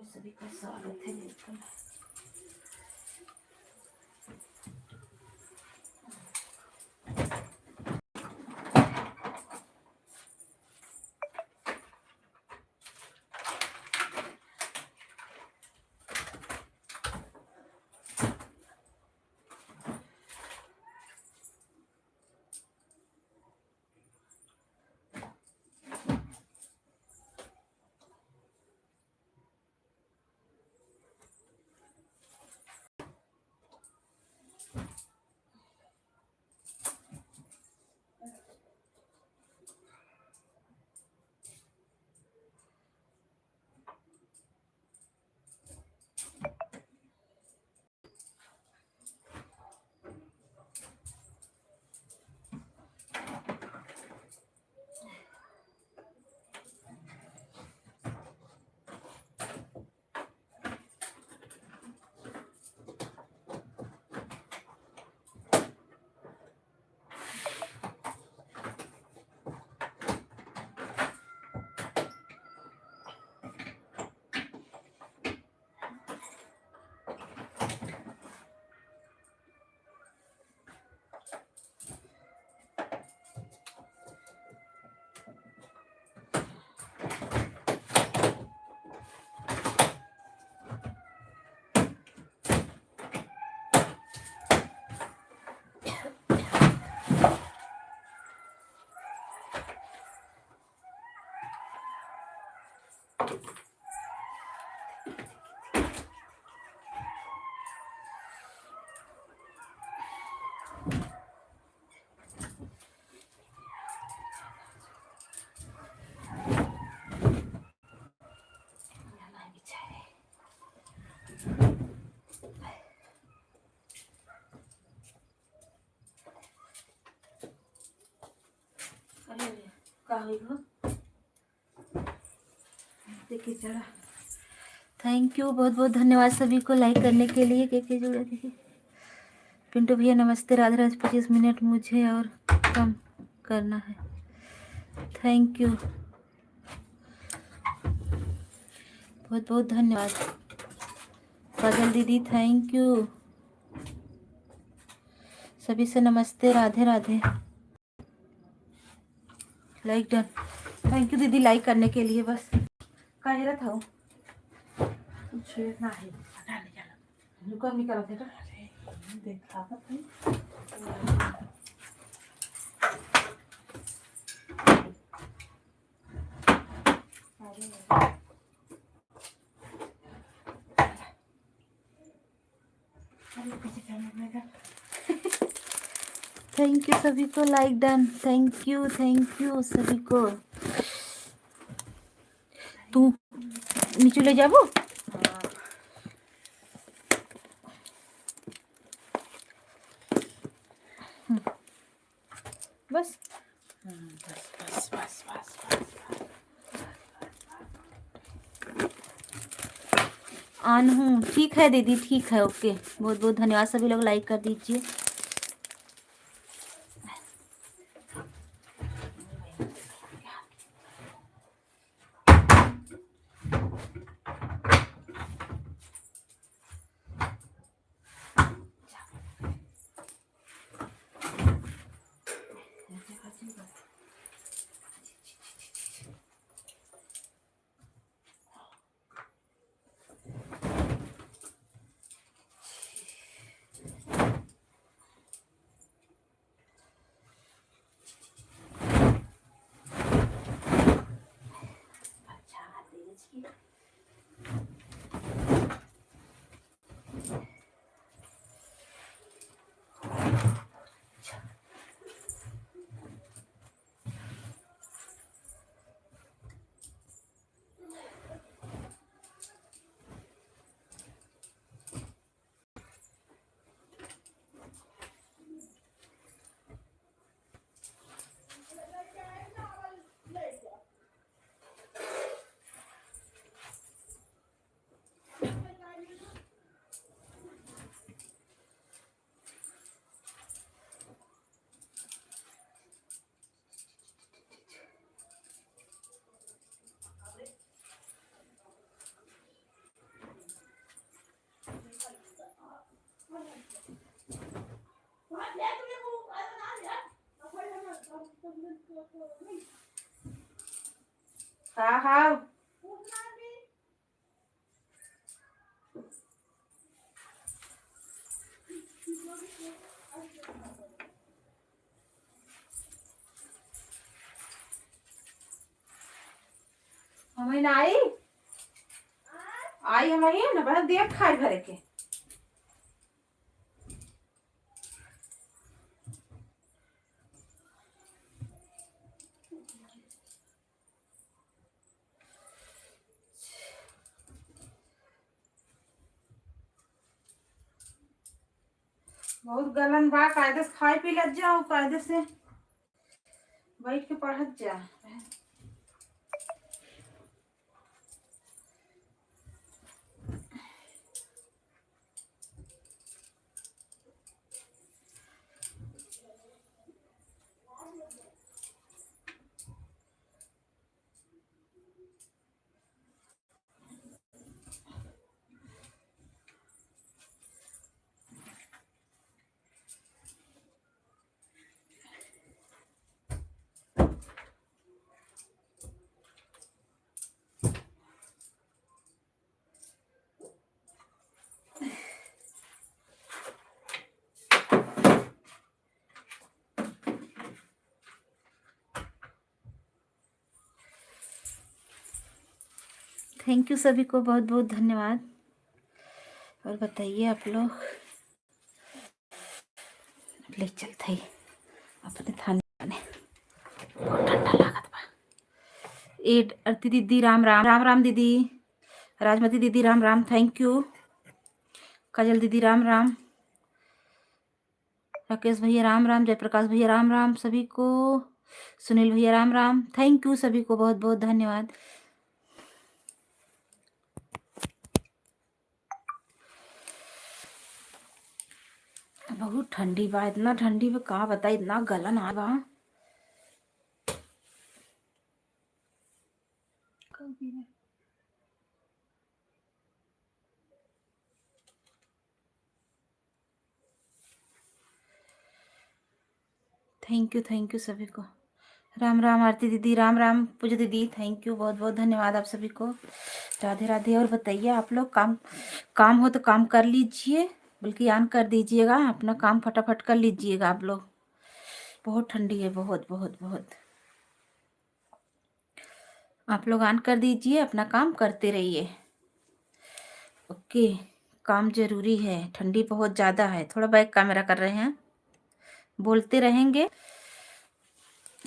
सभी का स्वागत है। वेलकम। देखिए चढ़ा। थैंक यू, बहुत बहुत धन्यवाद सभी को लाइक करने के लिए। के जुड़े देखिए। पिंटू भैया नमस्ते। राधे राधे। 25 मिनट मुझे और कम करना है। थैंक यू, बहुत बहुत धन्यवाद। काजल दीदी थैंक यू। सभी से नमस्ते, Radhe Radhe. Like done. Thank you दीदी लाइक करने के लिए। बस काहे था कुछ ना है हटाने जाना रुका नहीं करा था। अरे देखा था थैंक यू सभी को लाइक डन। थैंक यू सभी को। तू नीचे ले जाबो। बस बस बस बस बस ऑन हूँ। ठीक है दीदी, ठीक है, ओके। बहुत बहुत धन्यवाद। सभी लोग लाइक कर दीजिए। हाँ हाँ। हमें ना आई आई हमें ना बड़ा देख खाए घरे के। बहुत गलन बा, कायदे से खाए पी लग जाओ, कायदे से बैठ के पढ़त जा। थैंक यू सभी को, बहुत बहुत धन्यवाद। और बताइए आप लोग, ले चलते ही अपने थाने में। बहुत ठंडा लागत बा। एड आरती दीदी राम राम। राम राम दीदी। राजमती दीदी राम राम, थैंक यू। काजल दीदी राम राम। राकेश भैया राम राम। जयप्रकाश भैया राम राम सभी को। सुनील भैया राम राम, थैंक यू सभी को, बहुत बहुत धन्यवाद। बहुत ठंडी बा, इतना ठंडी में का बता, इतना गलन आ बा। थैंक यू सभी को। राम राम आरती दीदी राम राम। पूजा दीदी थैंक यू, बहुत बहुत धन्यवाद आप सभी को। राधे राधे। और बताइए आप लोग, काम काम हो तो काम कर लीजिए, बल्कि ऑन कर दीजिएगा, अपना काम फटाफट कर लीजिएगा आप लोग। बहुत ठंडी है, बहुत बहुत बहुत। आप लोग ऑन कर दीजिए, अपना काम करते रहिए। ओके, काम जरूरी है, ठंडी बहुत ज़्यादा है। थोड़ा बैक कैमरा कर रहे हैं, बोलते रहेंगे।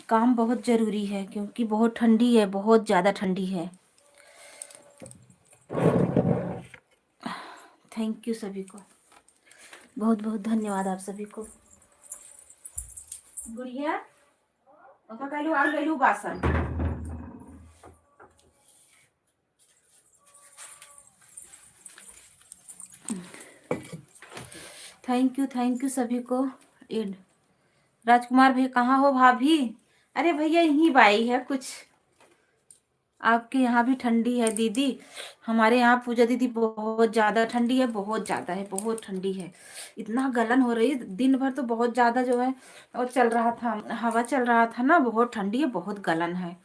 काम बहुत ज़रूरी है क्योंकि बहुत ठंडी है, बहुत ज़्यादा ठंडी है। थैंक यू सभी को, बहुत बहुत धन्यवाद आप सभी को। गुड़िया कहलू आ गलू बासन। थैंक यू सभी को। एड राजकुमार भैया कहाँ हो भाभी? अरे भैया यहीं बाई है कुछ। आपके यहाँ भी ठंडी है दीदी? हमारे यहाँ पूजा दीदी बहुत ज़्यादा ठंडी है, बहुत ज़्यादा है, बहुत ठंडी है। इतना गलन हो रही है, दिन भर तो बहुत ज़्यादा जो है और चल रहा था, हवा चल रहा था ना, बहुत ठंडी है, बहुत गलन है।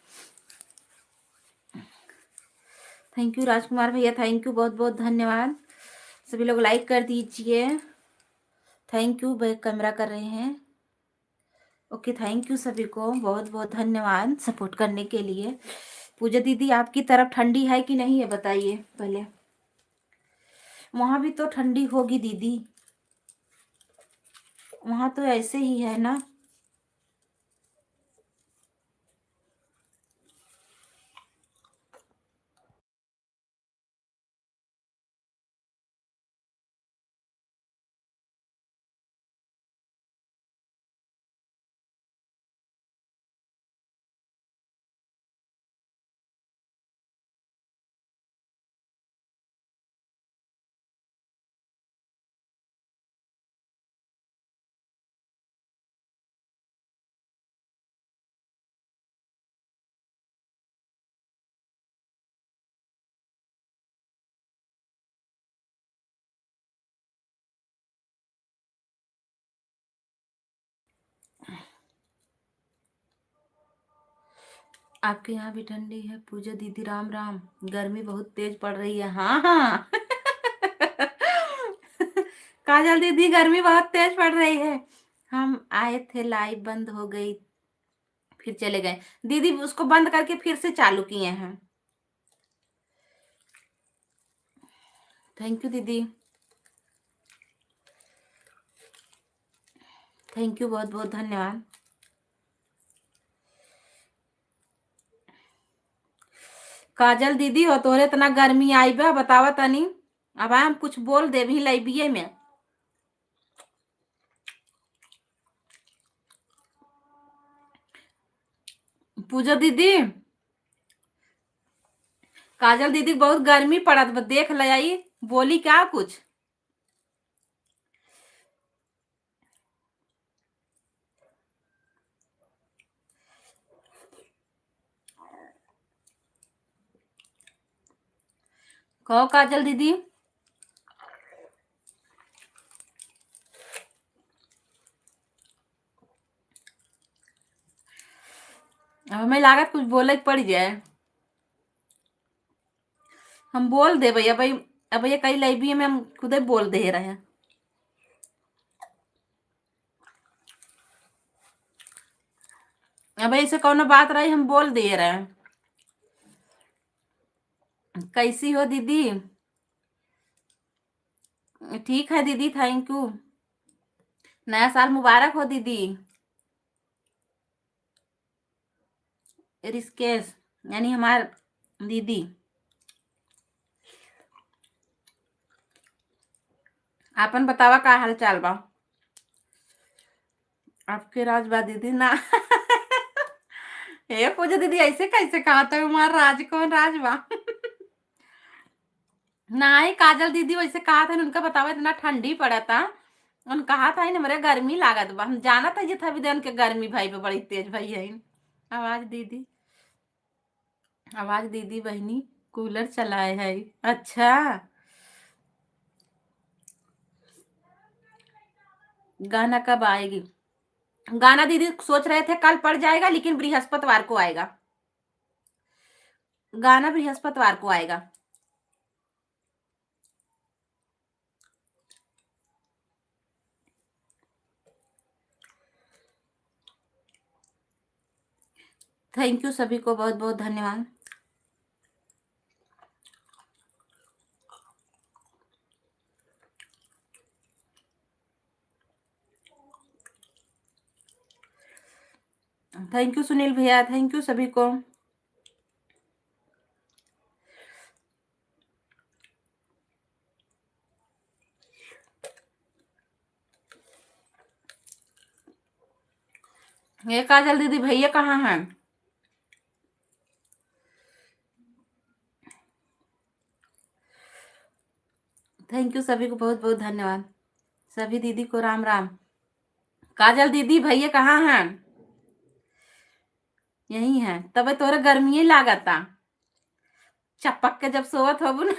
थैंक यू राजकुमार भैया, थैंक यू, बहुत बहुत धन्यवाद। सभी लोग लाइक कर दीजिए। थैंक यू, बैक कैमरा कर रहे हैं। ओके, थैंक यू सभी को, बहुत बहुत धन्यवाद सपोर्ट करने के लिए। पूजा दीदी आपकी तरफ ठंडी है कि नहीं है बताइए पहले। वहाँ भी तो ठंडी होगी दीदी, वहाँ तो ऐसे ही है ना। आपके यहाँ भी ठंडी है पूजा दीदी? राम राम। गर्मी बहुत तेज पड़ रही है। हाँ हाँ। काजल दीदी गर्मी बहुत तेज पड़ रही है। हम आए थे, लाइव बंद हो गई, फिर चले गए। दीदी उसको बंद करके फिर से चालू किए हैं। थैंक यू दीदी, थैंक यू, बहुत बहुत धन्यवाद। काजल दीदी हो तोरे इतना गर्मी आई बा, बतावा तनी। अब हम कुछ बोल दे भी लाइबिये में। पूजा दीदी, काजल दीदी बहुत गर्मी पड़त बा, देख ले आई, बोली क्या कुछ? कहो काजल दीदी। अब हमें लागत कुछ बोले के पड़ जाए। हम बोल दे भैया भाई, अब भैया कई लाइब्रेरी में हम खुद ही बोल दे रहे हैं। अब ऐसे कौन बात रही, हम बोल दे रहे हैं। कैसी हो दीदी? ठीक है दीदी, थैंक यू। नया साल मुबारक हो दीदी। रिस्केस यानी हमार दीदी। आपन बतावा का हाल चाल बा? आपके राज बा दीदी ना। हे पूजा दीदी, ऐसे कैसे कहा था हमारा राज? कौन राज बा? ना ही काजल दीदी वैसे कहा था, उनका बतावा इतना ठंडी पड़ा था। उन कहा था ना मेरे गर्मी लागत बा, हम जाना था ये था भी दिन के गर्मी भाई पे बड़ी तेज भाई है। आवाज दीदी, आवाज दीदी बहनी कूलर चलाए है। अच्छा, गाना कब आएगी? गाना दीदी सोच रहे थे कल पड़ जाएगा, लेकिन बृहस्पतिवार को आएगा। गाना बृहस्पतिवार को आएगा। थैंक यू सभी को, बहुत बहुत धन्यवाद। थैंक यू सुनील भैया, थैंक यू सभी को। ये काजल दीदी भैया कहाँ हैं? थैंक यू सभी को, बहुत बहुत धन्यवाद। सभी दीदी को राम राम। काजल दीदी भैया कहाँ हैं? यही है, तब तोरा गर्मी लागता। चपक के जब सोवत हो ना।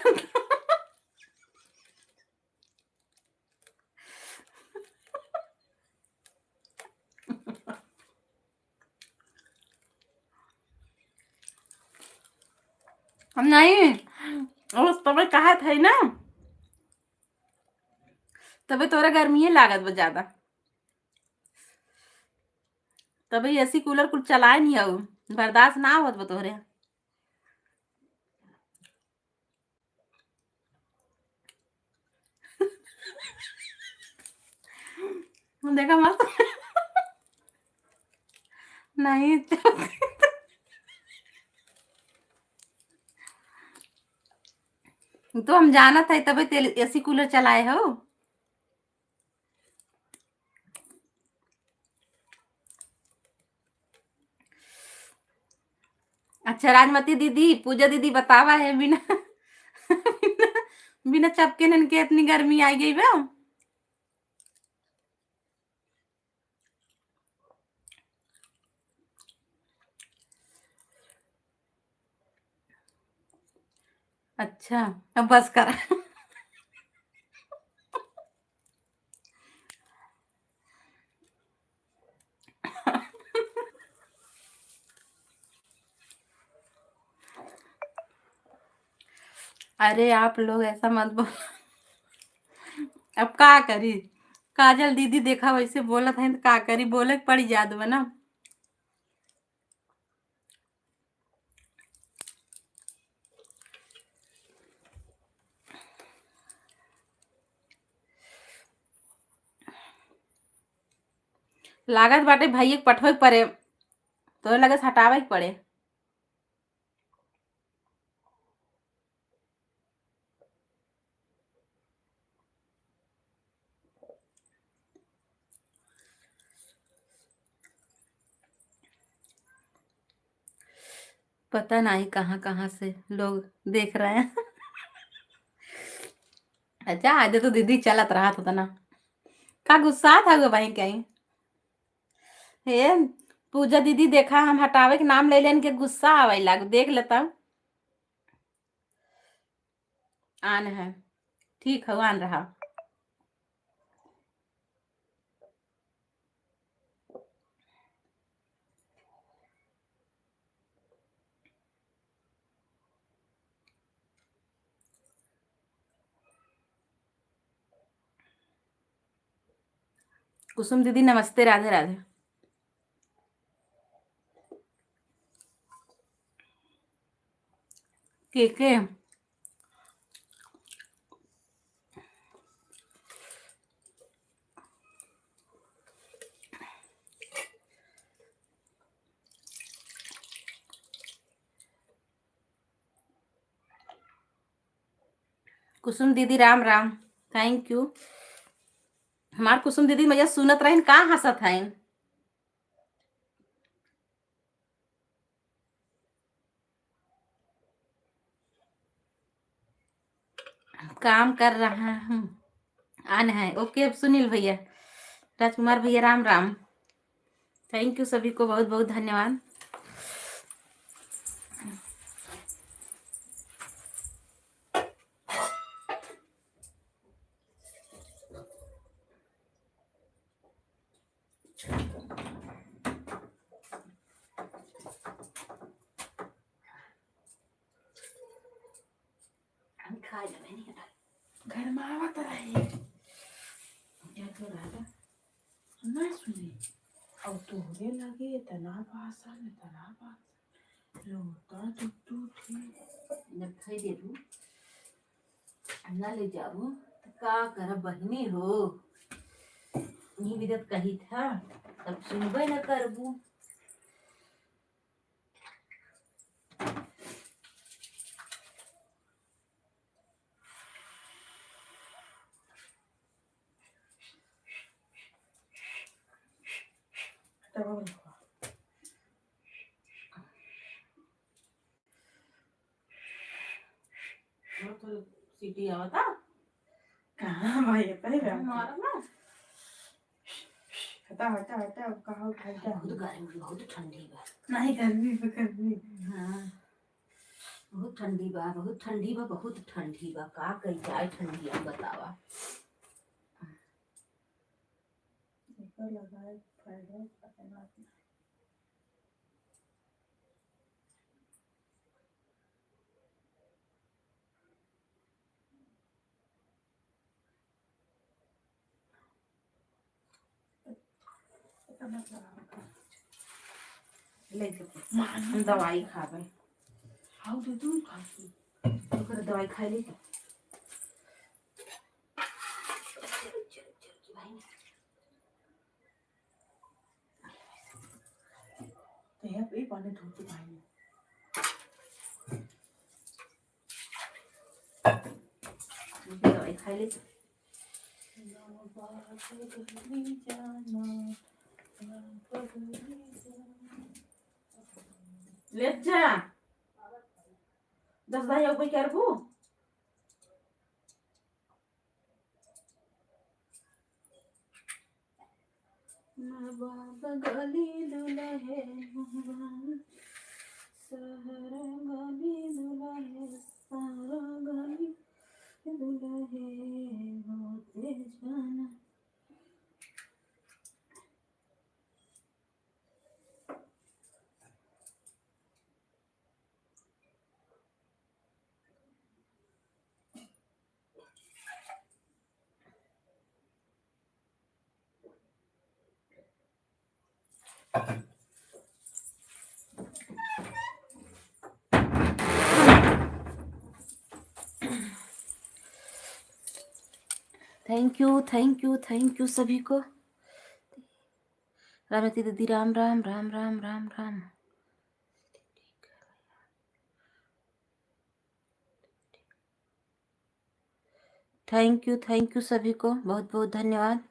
नहीं, उस तब कहा था ना, तबे तोरा गर्मी लागत बा ज्यादा। तबे एसी कूलर कुछ चलाए नहीं हो, बर्दाश्त ना होत बा तोहरे। देखा मस्त। नहीं। तो हम जाना था तबे तेल एसी कूलर चलाए हो। अच्छा राजमती दीदी, पूजा दीदी बतावा है बिना बिना, बिना चपके नन के इतनी गर्मी आई गई बा। अच्छा, अब बस कर। अरे आप लोग ऐसा मत बोल। अब का करी। काजल दीदी देखा वैसे बोलत है तो का करी, बोले के पड़ी जात बा ना। लागत बाटे भाई एक पठवे के पड़े, तो लगे हटावे के पड़े। पता नहीं कहाँ कहाँ से लोग देख रहे हैं। अच्छा आज तो दीदी चलत रहा था ना, का गुस्सा था गो भाई कहीं। हे पूजा दीदी देखा हम हटावे के नाम ले लेन के गुस्सा आवे लाग, देख लेता। आन है, ठीक है आन रहा। कुसुम दीदी नमस्ते, राधे राधे। के कुसुम दीदी राम राम, थैंक यू। हमार कुसुम दीदी मुझे सुनत रहीन, का हंसत है। काम कर रहा हूँ। आन है ओके सुनील भैया, राजकुमार भैया राम राम। थैंक यू सभी को बहुत बहुत धन्यवाद। घर में आवत रहे क्या तो रहा ना सुनी। अब तोहरे लगे इतना भाषण इतना भाषण रोता टुटू थी। जब खाई दे दू ना ले जाबू तो का कर बहनी हो, नहीं विदत कही था तब सुनबे न करबू। तो सीटी आवता कहाँ भाई पहले मारा ना। हटा हटा हटा कहाँ उठा, बहुत गर्मी बहुत ठंडी बा। नहीं गर्मी पे गर्मी, हाँ बहुत ठंडी बा बहुत ठंडी बा बहुत ठंडी बा, का कही जाए ठंडी अब बतावा। लगाए फायदा पता ले दवाई खावे हाउ दे तू खाती तो दवाई खा ली। तो ये भी पानी धोती भाई दवाई खा ली। ले जा 10 दाई कोई करबू गली दुलहे सहर गली दुलहे सारा गली दुलहे होते जाना। Thank you thank you thank you सभी को। रामती दीदी राम राम राम राम राम राम। थैंक यू सभी को, बहुत बहुत धन्यवाद।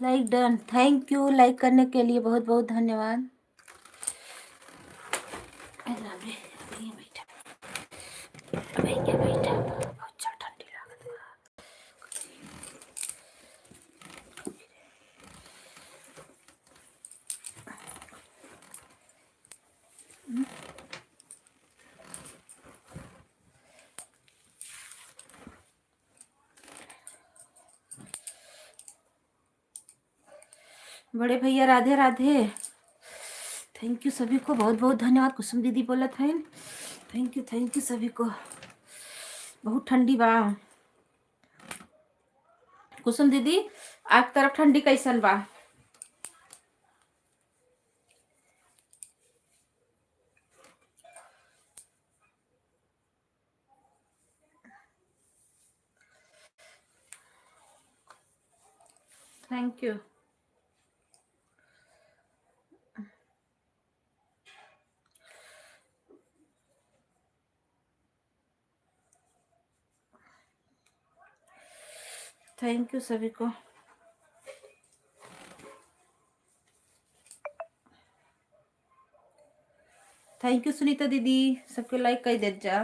Like done, thank you like करने के लिए बहुत बहुत धन्यवाद। बड़े भैया राधे राधे, थैंक यू सभी को, बहुत बहुत धन्यवाद। कुसुम दीदी बोला था, थैंक यू सभी को। बहुत ठंडी बा कुसुम दीदी, आप तरफ ठंडी कैसन बा? Thank you. थैंक यू सभी को। थैंक यू सुनीता दीदी, सबको लाइक कर दे जा।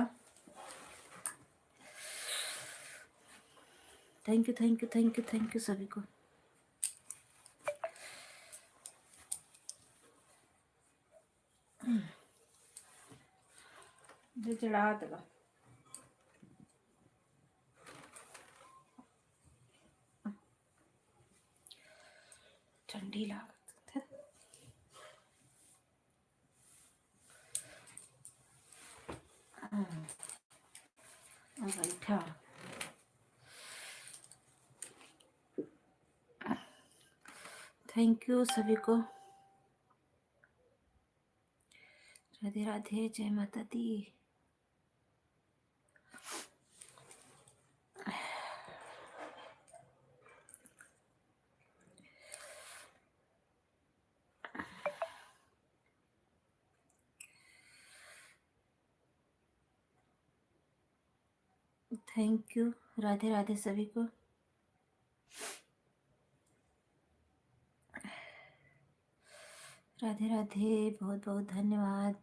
थैंक यू सभी को। चढ़ा दो ठंडी लागत बैठा। थैंक यू सभी को, राधे राधे, जय माता दी। थैंक यू, राधे राधे सभी को। राधे राधे, बहुत बहुत धन्यवाद।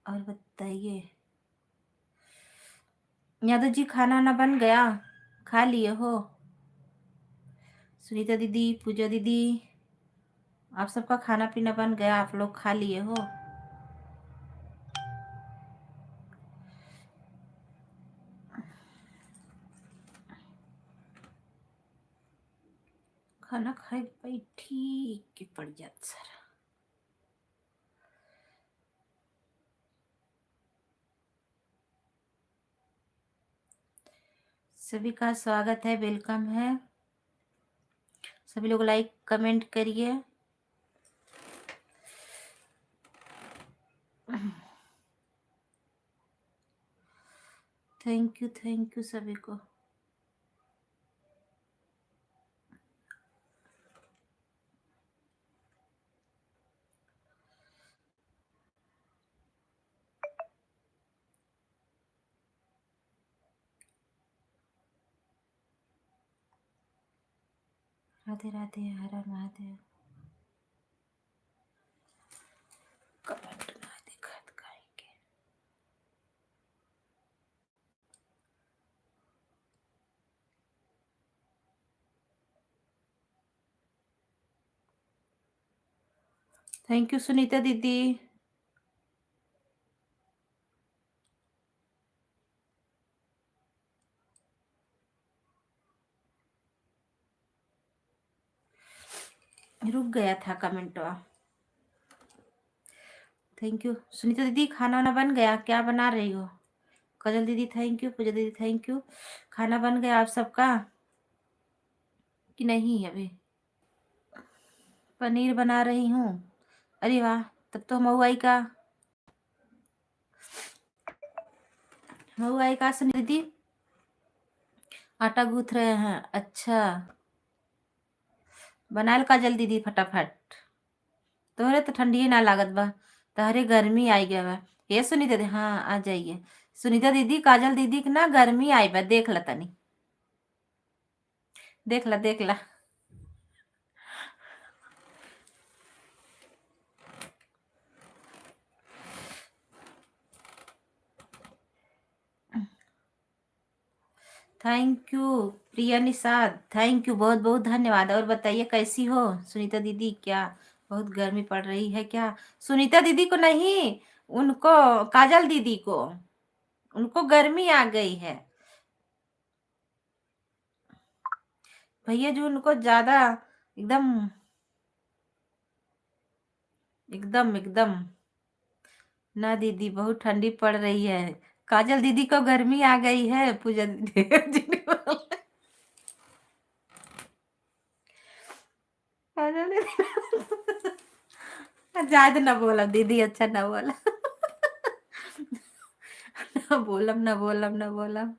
और बताइए यादव जी, खाना ना बन गया? खा लिए हो? सुनीता दीदी, पूजा दीदी, आप सबका खाना पीना बन गया? आप लोग खा लिए हो? खाना खाए बैठी के पड़ जात सर। सभी का स्वागत है, वेलकम है। सभी लोग लाइक कमेंट करिए। थैंक यू सभी को। Radhe Radhe, Har Har Mahadev. Comment Mahadev. Thank you Sunita दीदी। रुक गया था कमेंट। थैंक यू सुनीता दीदी। खाना वाना बन गया? क्या बना रही हो? काजल दीदी थैंक यू। पूजा दीदी थैंक यू। खाना बन गया आप सबका कि नहीं अभी? पनीर बना रही हूँ। अरे वाह, तब तो मऊ आई का सुनीता दीदी आटा गूंथ रहे हैं। अच्छा, बनाल काजल दीदी फटाफट। तोहरे तो ठंडी ना लागत बा, तहरे गर्मी आई गया बा। ये सुनीता दीदी, हाँ आ जाइए। सुनीता दीदी काजल दीदी के ना गर्मी आई बा, देख ला तनी, देख ला देख ला। Thank you Priya Nishad, thank you, बहुत बहुत धन्यवाद। और बताइए कैसी हो सुनीता दीदी? क्या बहुत गर्मी पड़ रही है क्या? सुनीता दीदी को नहीं, उनको, काजल दीदी को, उनको गर्मी आ गई है भैया जो, उनको ज्यादा एकदम एकदम एकदम। ना दीदी बहुत ठंडी पड़ रही है। काजल दीदी को गर्मी आ गई है। पूजा दीदी काजल दीदी ज्यादा ना बोला दीदी, अच्छा ना बोला ना बोलम ना बोलम ना बोलम।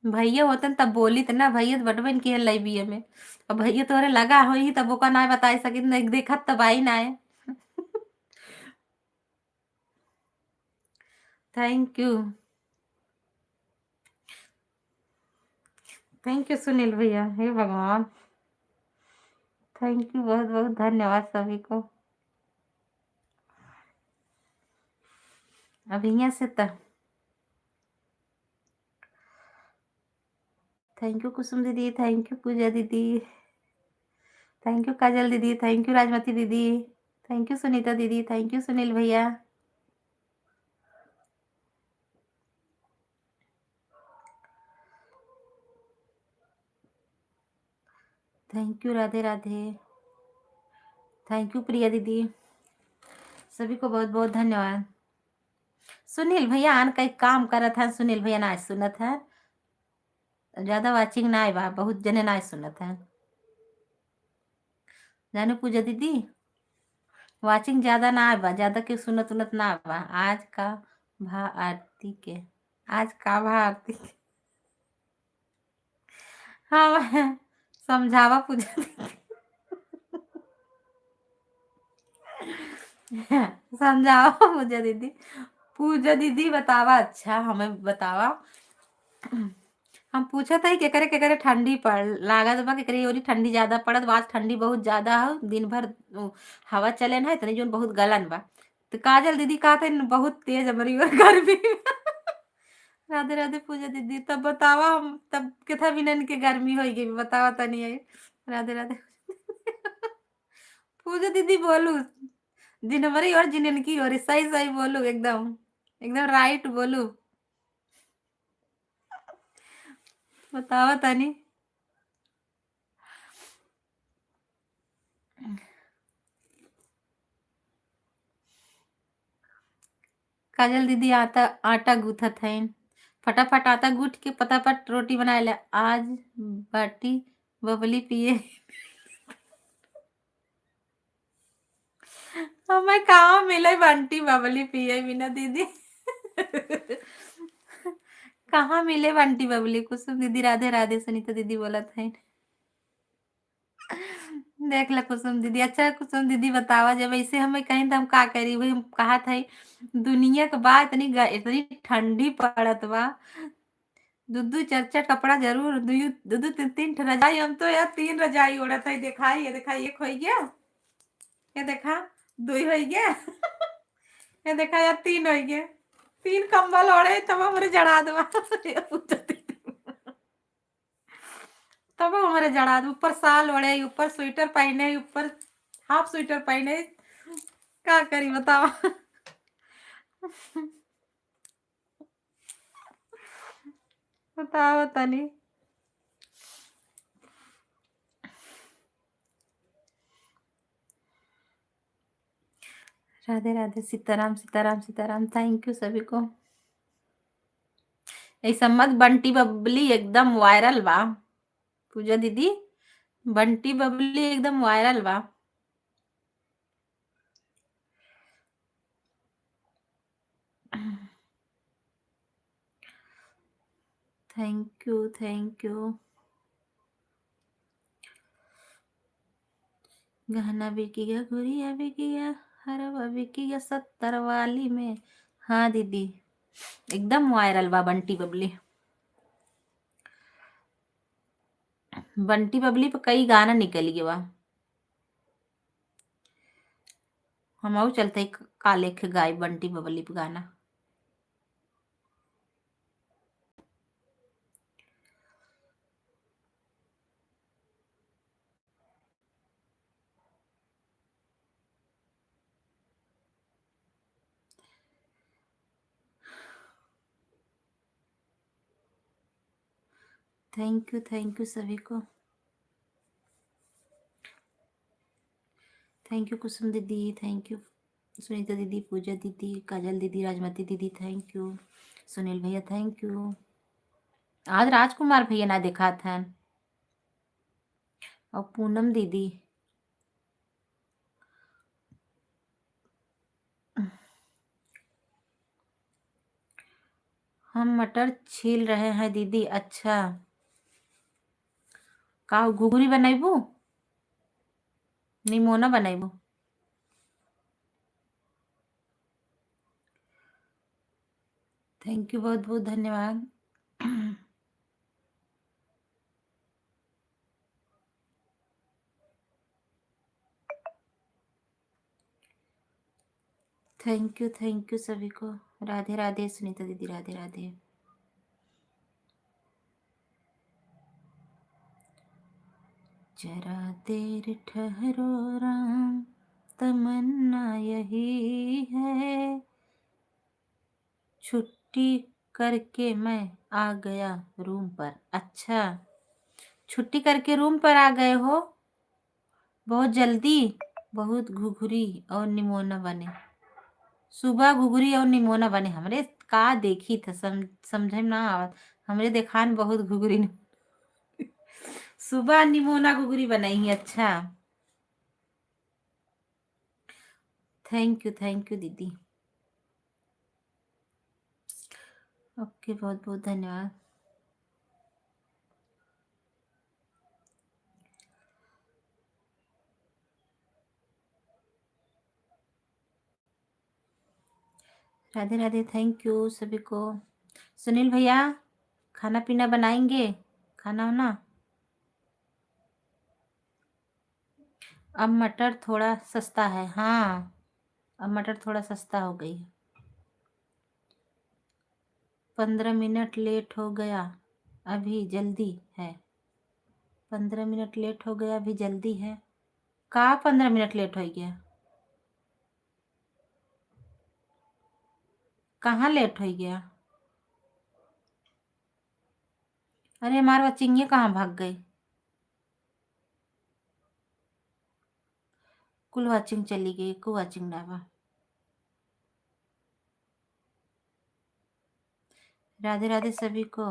भैया होतन तब बोली त ना, भैया तो बटबन की लाई बिये में। अब भैया तोरे लगा हो ही तब ओका ना बता सकी, नहीं देखत तब आई ना है। Thank you, thank you Sunil भैया। हे भगवान, थैंक यू, बहुत बहुत धन्यवाद सभी को। अब यहाँ से तो थैंक यू कुसुम दीदी, थैंक यू पूजा दीदी, थैंक यू काजल दीदी, थैंक यू राजमती दीदी, थैंक यू सुनीता दीदी, थैंक यू सुनील भैया, thank you Radhe Radhe, thank you Priya दीदी, सभी को बहुत बहुत धन्यवाद। सुनील भैया आन कई काम करत है, सुनील भैया ना सुनत है, ज्यादा वाचिंग ना बा, बहुत जने ना सुनत है। जाने पूजा दीदी वाचिंग ज्यादा ना बा, ज्यादा के सुनत उनत ना बा। आज का भा आरती के, आज का भा आरती के। हाँ समझावा पूजा दीदी समझाओ पूजा दीदी। पूजा दीदी बतावा, अच्छा हमें बतावा। हम पूछा था कि केकरे ठंडी पड़ लागत बा, केकरे ओरी ठंडी ज्यादा पड़त बा। आज ठंडी बहुत ज्यादा हो, दिन भर हवा चले ना, इतनी जोन बहुत गलन बा। तो काजल दीदी कहा थे बहुत तेज हमारी और गर्मी राधे राधे पूजा दीदी, तब बतावा हम तब केथा बिनन के गर्मी होगी, बतावा तनी है। राधे राधे पूजा दीदी बोलू, जिन हमारी और जिन की और सही सही बोलू, एकदम एकदम राइट बोलू, बतावा तनी। काजल दीदी आटा आटा गूथत है, फटाफट आटा गूथ के फटाफट रोटी बनाए ले। आज बाटी बबली पिए हमें कहाँ मिले बंटी बबली पिए बिना दीदी कहाँ मिले बंटी बबली? कुसुम दीदी राधे राधे, सुनीता दीदी बोलत है। देख ला कुसुम दीदी, अच्छा कुसुम दीदी बतावा, जब ऐसे हमें कहीं तो हम का करी? वही हम कहा था दुनिया के बाद इतनी इतनी ठंडी पड़त बा, दो दो चार चार कपड़ा जरूर, दो दो तीन तीन ठे रजाई, हम तो यार तीन रजाई ओढ़त है। दिखाई ये देखा, एक हो गया, ये देखा दो हो गया ये देखा यार तीन हो गया, तीन कंबल ओढ़े तब हमरे जड़ा दवा तब हमारे जड़ा ऊपर साल ओढ़े, ऊपर स्वेटर पहने, ऊपर हाफ स्वेटर पहने, का करी बताओ। बताओ तनी। राधे राधे, सीताराम सीताराम सीताराम। थैंक यू सभी को। ऐसा मत, बंटी बबली एकदम वायरल बा। पूजा दीदी, बंटी बबली एकदम वायरल बा। Thank you thank you. गहना बिकी गया, गुड़िया बिकी गया, हरवा बिकी गया 70 वाली में। हाँ दीदी, एकदम वायरल बा बंटी बबली। बंटी बबली पे कई गाना निकल गया बा। हम चलते काले के गाय बंटी बबली पे गाना। थैंक यू सभी को। थैंक यू कुसुम दीदी, थैंक यू सुनीता दीदी, पूजा दीदी, काजल दीदी, राजमती दीदी, थैंक यू। सुनील भैया थैंक यू। आज राजकुमार भैया ना देखा था। और पूनम दीदी, हम मटर छील रहे हैं दीदी। अच्छा, का घुघनी बनाइबू, निमोना बनाइबू? थैंक यू, बहुत बहुत धन्यवाद। थैंक यू सभी को। राधे राधे सुनीता दीदी, राधे राधे। जरा देर ठहरो राम, तमन्ना यही है, छुट्टी करके मैं आ गया रूम पर। अच्छा, छुट्टी करके रूम पर आ गए हो, बहुत जल्दी। बहुत घुघरी और निमोना बने, सुबह घुघरी और निमोना बने। हमरे का देखी था, समझे ना आवत। हमरे देखान बहुत घुघरी सुबह निमोना घुघरी बनाई। अच्छा, थैंक यू दीदी। ओके, बहुत बहुत धन्यवाद। राधे राधे, थैंक यू सभी को। सुनील भैया, खाना पीना बनाएंगे, खाना हो ना? अब मटर थोड़ा सस्ता है। हाँ, अब मटर थोड़ा सस्ता हो गई है। 15 मिनट लेट हो गया, अभी जल्दी है। 15 मिनट लेट हो गया, अभी जल्दी है। का 15 मिनट लेट हो गया? कहाँ लेट हो गया? अरे हमारे बच्चिंगे कहाँ भाग गई? कुल वाचिंग चली गई, को वाचिंग डाबा। राधे राधे सभी को।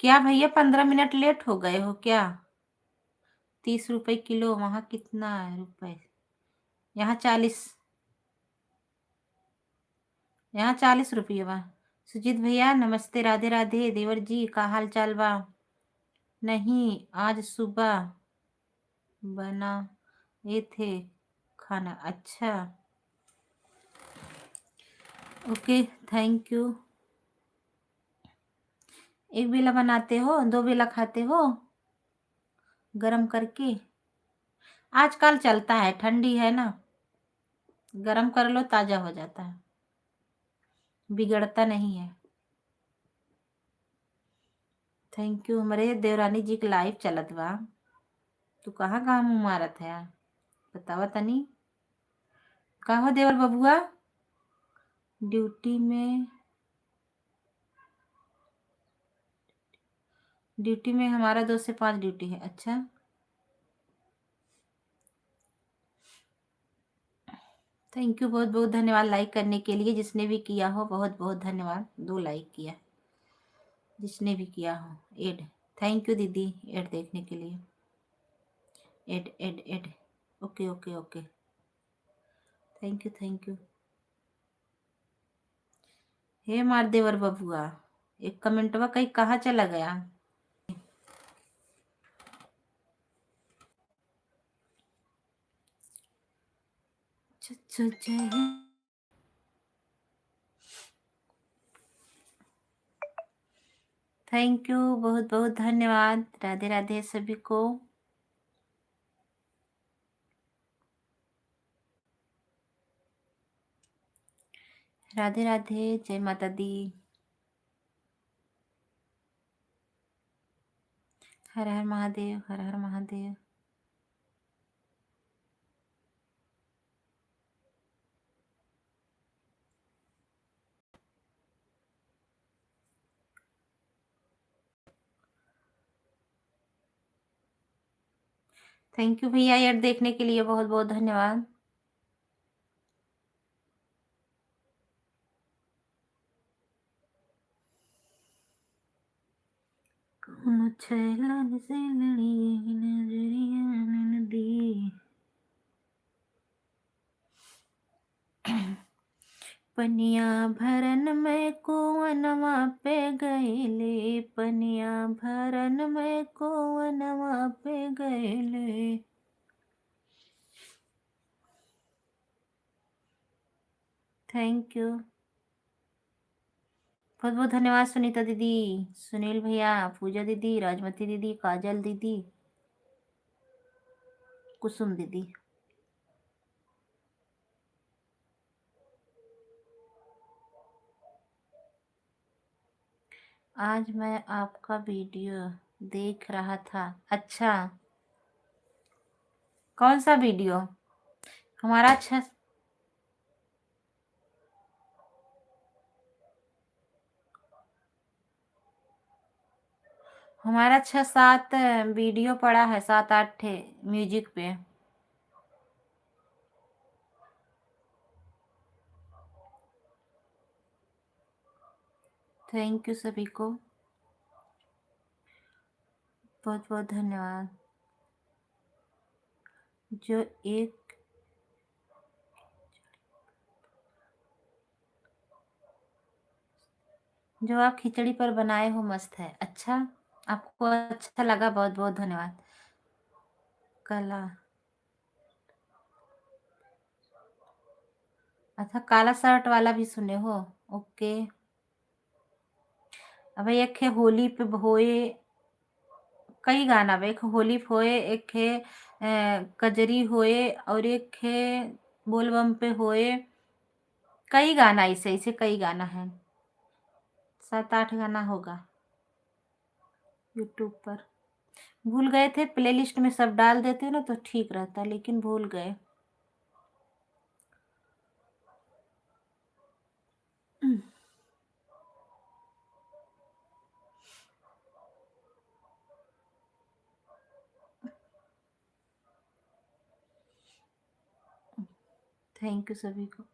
क्या भैया 15 मिनट लेट हो गए हो क्या? 30 रुपए किलो, वहाँ कितना है रुपए? यहाँ 40, यहाँ 40 रुपये बा। सुजीत भैया नमस्ते, राधे राधे। देवर जी का हाल चाल बा? नहीं, आज सुबह बना ये थे खाना। अच्छा, ओके, थैंक यू। एक बेला बनाते हो, 2 बेला खाते हो गरम करके? आजकल चलता है, ठंडी है ना, गरम कर लो, ताजा हो जाता है, बिगड़ता नहीं है। Thank you. हमारे देवरानी जी के लाइव चलत बा। तू कहाँ कहाँ मुँह मारत है, बतावा तनी। का हो देवर बबुआ, ड्यूटी में हमारा 2 से 5 ड्यूटी है। अच्छा, थैंक यू, बहुत बहुत धन्यवाद लाइक करने के लिए। जिसने भी किया हो बहुत बहुत धन्यवाद। 2 लाइक किया, जिसने भी किया हो एड। थैंक यू दीदी एड देखने के लिए। Add add add, okay okay okay, thank you thank you. हे मार देवर बबुआ, एक कमेंटवा कहीं कहाँ चला गया। थैंक यू, बहुत बहुत धन्यवाद। राधे राधे सभी को। राधे राधे, जय माता दी। हर हर महादेव, हर हर महादेव। थैंक यू भैया एड देखने के लिए, बहुत बहुत धन्यवाद। कौन छैलन से लड़ी नजरिया नदी, पनिया भरन में कुवनवा पे गईले, पनिया भरन में कुवनवा पे गईले। थैंक यू, बहुत बहुत धन्यवाद सुनीता दीदी, सुनील भैया, पूजा दीदी, राजमती दीदी, काजल दीदी, कुसुम दीदी। आज मैं आपका वीडियो देख रहा था। अच्छा, कौन सा वीडियो? हमारा हमारा 6-7 वीडियो पड़ा है, 7-8 म्यूजिक पे। थैंक यू सभी को, बहुत बहुत धन्यवाद। जो आप खिचड़ी पर बनाए हो मस्त है। अच्छा, आपको अच्छा लगा, बहुत बहुत धन्यवाद। कला, अच्छा काला शर्ट वाला भी सुने हो, ओके। अब एक है होली पे होए, कई गाना बा, एक होली पे होए, एक है कजरी होए, और एक है बोलबम पे होए। कई गाना ऐसे ऐसे कई गाना है, 7-8 गाना होगा यूट्यूब पर। भूल गए थे, प्लेलिस्ट में सब डाल देते ना तो ठीक रहता, लेकिन भूल गए। थैंक यू सभी को।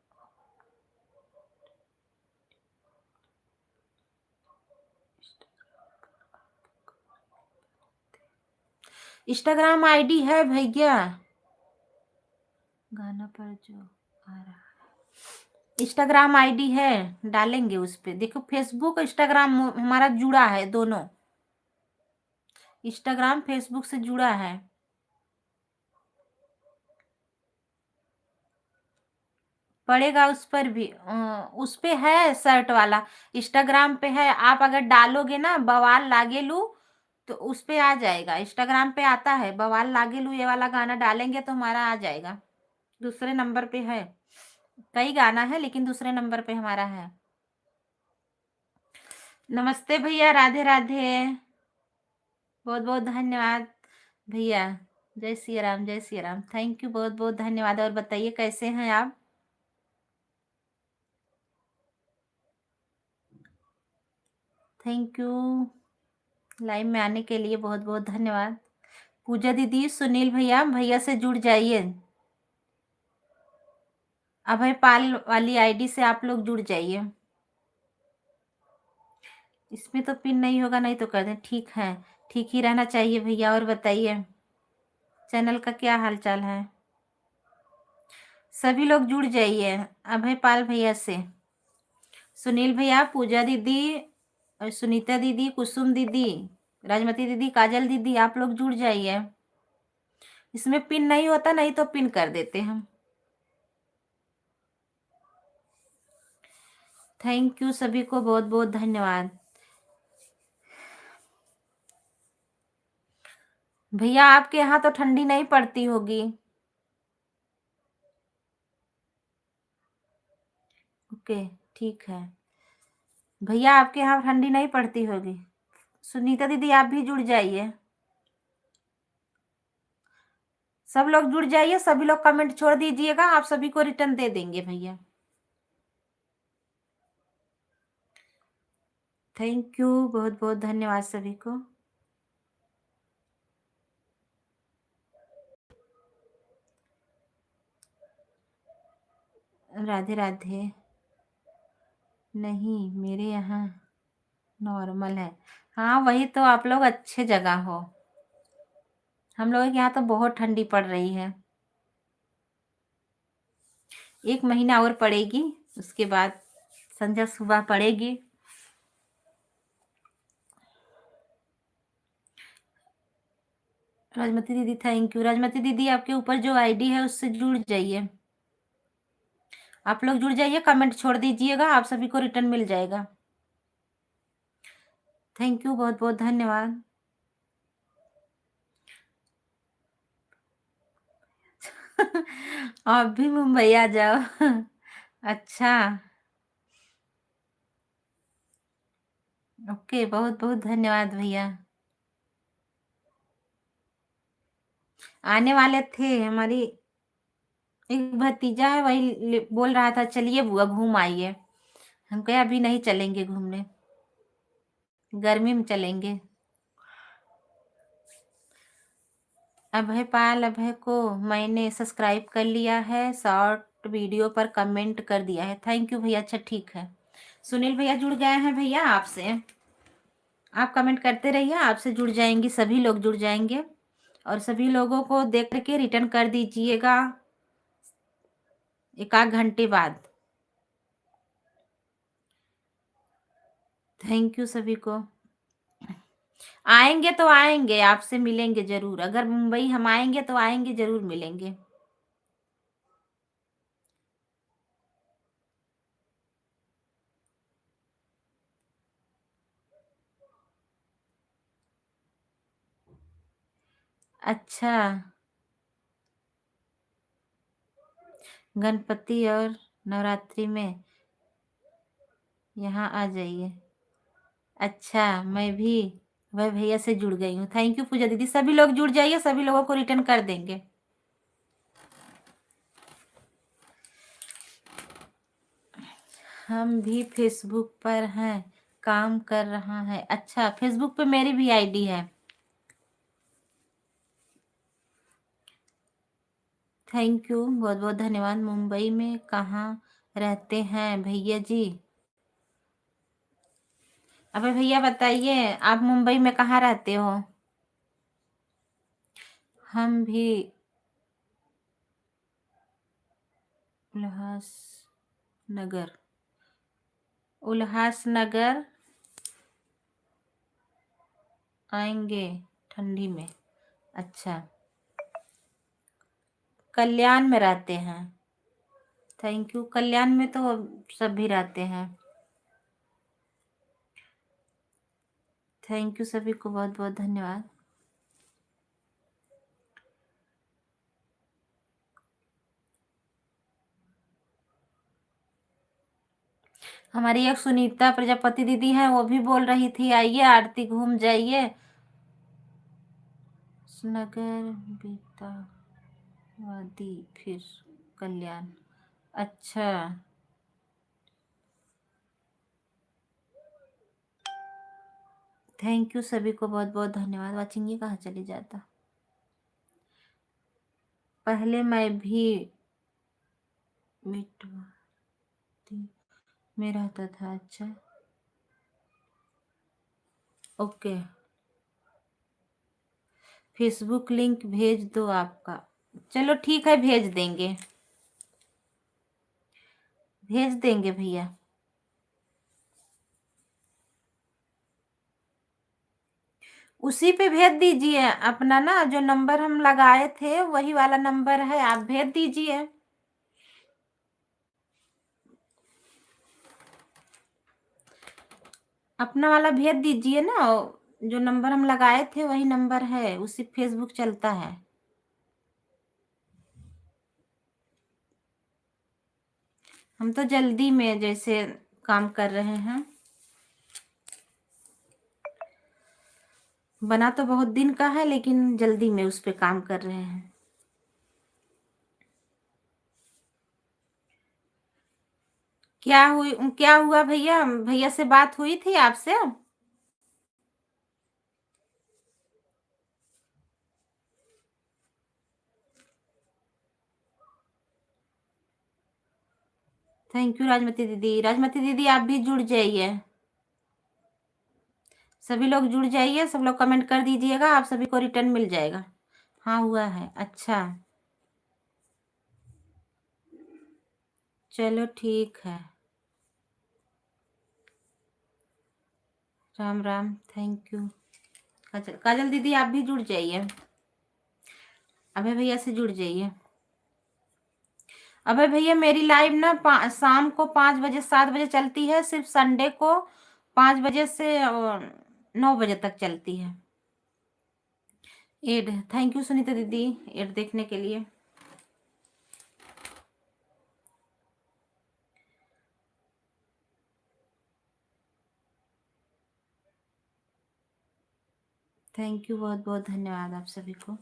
इंस्टाग्राम आईडी है भैया, गाना पर जो आ रहा है इंस्टाग्राम आईडी है, डालेंगे उस पे। देखो फेसबुक इंस्टाग्राम हमारा जुड़ा है, दोनों इंस्टाग्राम फेसबुक से जुड़ा है। पड़ेगा उस पर भी, उस पे है शर्ट वाला, इंस्टाग्राम पे है। आप अगर डालोगे ना बवाल लागेलू तो उस पे आ जाएगा। इंस्टाग्राम पे आता है बवाल लागेलू, ये वाला गाना डालेंगे तो हमारा आ जाएगा। दूसरे नंबर पे है, कई गाना है लेकिन दूसरे नंबर पे हमारा है। नमस्ते भैया, राधे राधे। बहुत बहुत धन्यवाद भैया। जय सिया राम, जय सिया राम। थैंक यू, बहुत बहुत धन्यवाद। और बताइए कैसे हैं आप? थैंक यू लाइव में आने के लिए, बहुत बहुत धन्यवाद। पूजा दीदी, सुनील भैया, भैया से जुड़ जाइए। अभय पाल वाली आईडी से आप लोग जुड़ जाइए। इसमें तो पिन नहीं होगा, नहीं तो कर दें। ठीक है, ठीक ही रहना चाहिए भैया। और बताइए चैनल का क्या हाल चाल है? सभी लोग जुड़ जाइए अभय पाल भैया से। सुनील भैया, पूजा दीदी और सुनीता दीदी, कुसुम दीदी, राजमती दीदी, काजल दीदी, आप लोग जुड़ जाइए। इसमें पिन नहीं होता, नहीं तो पिन कर देते हम। थैंक यू सभी को, बहुत बहुत धन्यवाद। भैया आपके यहाँ तो ठंडी नहीं पड़ती होगी? ओके, ठीक है। भैया आपके यहाँ ठंडी नहीं पड़ती होगी? सुनीता दीदी आप भी जुड़ जाइए। सब लोग जुड़ जाइए, सभी लोग कमेंट छोड़ दीजिएगा, आप सभी को रिटर्न दे देंगे भैया। थैंक यू, बहुत बहुत धन्यवाद सभी को। राधे राधे। नहीं, मेरे यहाँ नॉर्मल है। हाँ वही तो, आप लोग अच्छे जगह हो। हम लोगों के यहाँ तो बहुत ठंडी पड़ रही है। 1 महीना और पड़ेगी, उसके बाद संध्या सुबह पड़ेगी। राजमती दीदी थैंक यू। राजमती दीदी आपके ऊपर जो आईडी है उससे जुड़ जाइए। आप लोग जुड़ जाइए, कमेंट छोड़ दीजिएगा, आप सभी को रिटर्न मिल जाएगा। थैंक यू, बहुत बहुत धन्यवाद। आप भी मुंबई आ जाओ। अच्छा, ओके, बहुत बहुत धन्यवाद भैया। आने वाले थे, हमारी एक भतीजा है, वही बोल रहा था चलिए बुआ घूम आइए। हम कहे अभी नहीं चलेंगे घूमने, गर्मी में चलेंगे। अभय पाल, अभय को मैंने सब्सक्राइब कर लिया है, शॉर्ट वीडियो पर कमेंट कर दिया है। थैंक यू भैया। अच्छा ठीक है। सुनील भैया जुड़ गए हैं भैया आपसे। आप कमेंट करते रहिए, आपसे जुड़ जाएंगी, सभी लोग जुड़ जाएंगे। और सभी लोगों को देख करके रिटर्न कर दीजिएगा 1 आध घंटे बाद। थैंक यू सभी को। आएंगे तो आएंगे, आपसे मिलेंगे जरूर। अगर मुंबई हम आएंगे तो आएंगे, जरूर मिलेंगे। अच्छा, गणपति और नवरात्रि में यहाँ आ जाइए। अच्छा, मैं भी वह भैया से जुड़ गई हूँ। थैंक यू पूजा दीदी। सभी लोग जुड़ जाइए, सभी लोगों को रिटर्न कर देंगे। हम भी फेसबुक पर हैं, काम कर रहा है। अच्छा, फेसबुक पे मेरी भी आईडी है। थैंक यू, बहुत बहुत धन्यवाद। मुंबई में कहाँ रहते हैं भैया जी? अबे भैया बताइए, आप मुंबई में कहाँ रहते हो? हम भी उल्लासनगर, उल्लासनगर आएंगे ठंडी में। अच्छा, कल्याण में रहते हैं। Thank you. कल्याण में तो सब भी रहते हैं। थैंक यू सभी को, बहुत बहुत धन्यवाद। हमारी एक सुनीता प्रजापति दीदी है, वो भी बोल रही थी आइए आरती घूम जाइए। नगर बीतावादी फिर कल्याण। अच्छा, थैंक यू सभी को, बहुत बहुत धन्यवाद। वाचिंग ये कहाँ चली जाता। पहले मैं भी मिटवाती में रहता था। अच्छा, ओके, फेसबुक लिंक भेज दो आपका। चलो ठीक है, भेज देंगे, भेज देंगे भैया। उसी पे भेज दीजिए अपना ना, जो नंबर हम लगाए थे वही वाला नंबर है, आप भेज दीजिए। अपना वाला भेज दीजिए ना, जो नंबर हम लगाए थे वही नंबर है, उसी फेसबुक चलता है। हम तो जल्दी में जैसे काम कर रहे हैं, बना तो बहुत दिन का है लेकिन जल्दी में उस पे काम कर रहे हैं। क्या हुआ भैया, भैया से बात हुई थी आपसे? थैंक यू राजमती दीदी। राजमती दीदी आप भी जुड़ जाइए, सभी लोग जुड़ जाइए, सब लोग कमेंट कर दीजिएगा, आप सभी को रिटर्न मिल जाएगा। हाँ हुआ है, अच्छा, चलो ठीक है। Ram Ram, thank you. काजल, काजल दीदी आप भी जुड़ जाइए, अभय भैया से जुड़ जाइए। अभय भैया मेरी लाइव ना शाम को 5 बजे 7 बजे चलती है, सिर्फ संडे को 5 बजे से 9 बजे तक चलती है। एड, थैंक यू सुनीता दीदी एड देखने के लिए। थैंक यू, बहुत बहुत धन्यवाद आप सभी को।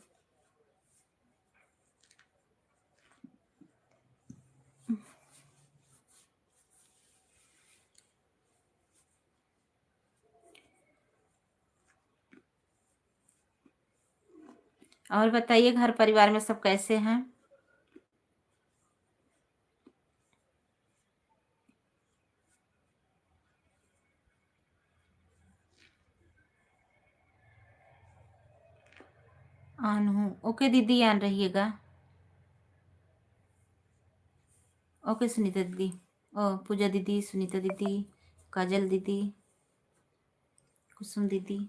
और बताइए घर परिवार में सब कैसे हैं? ऑन हूँ, ओके दीदी, ऑन रहिएगा। ओके सुनीता दीदी, ओ पूजा दीदी, सुनीता दीदी, काजल दीदी, कुसुम दीदी।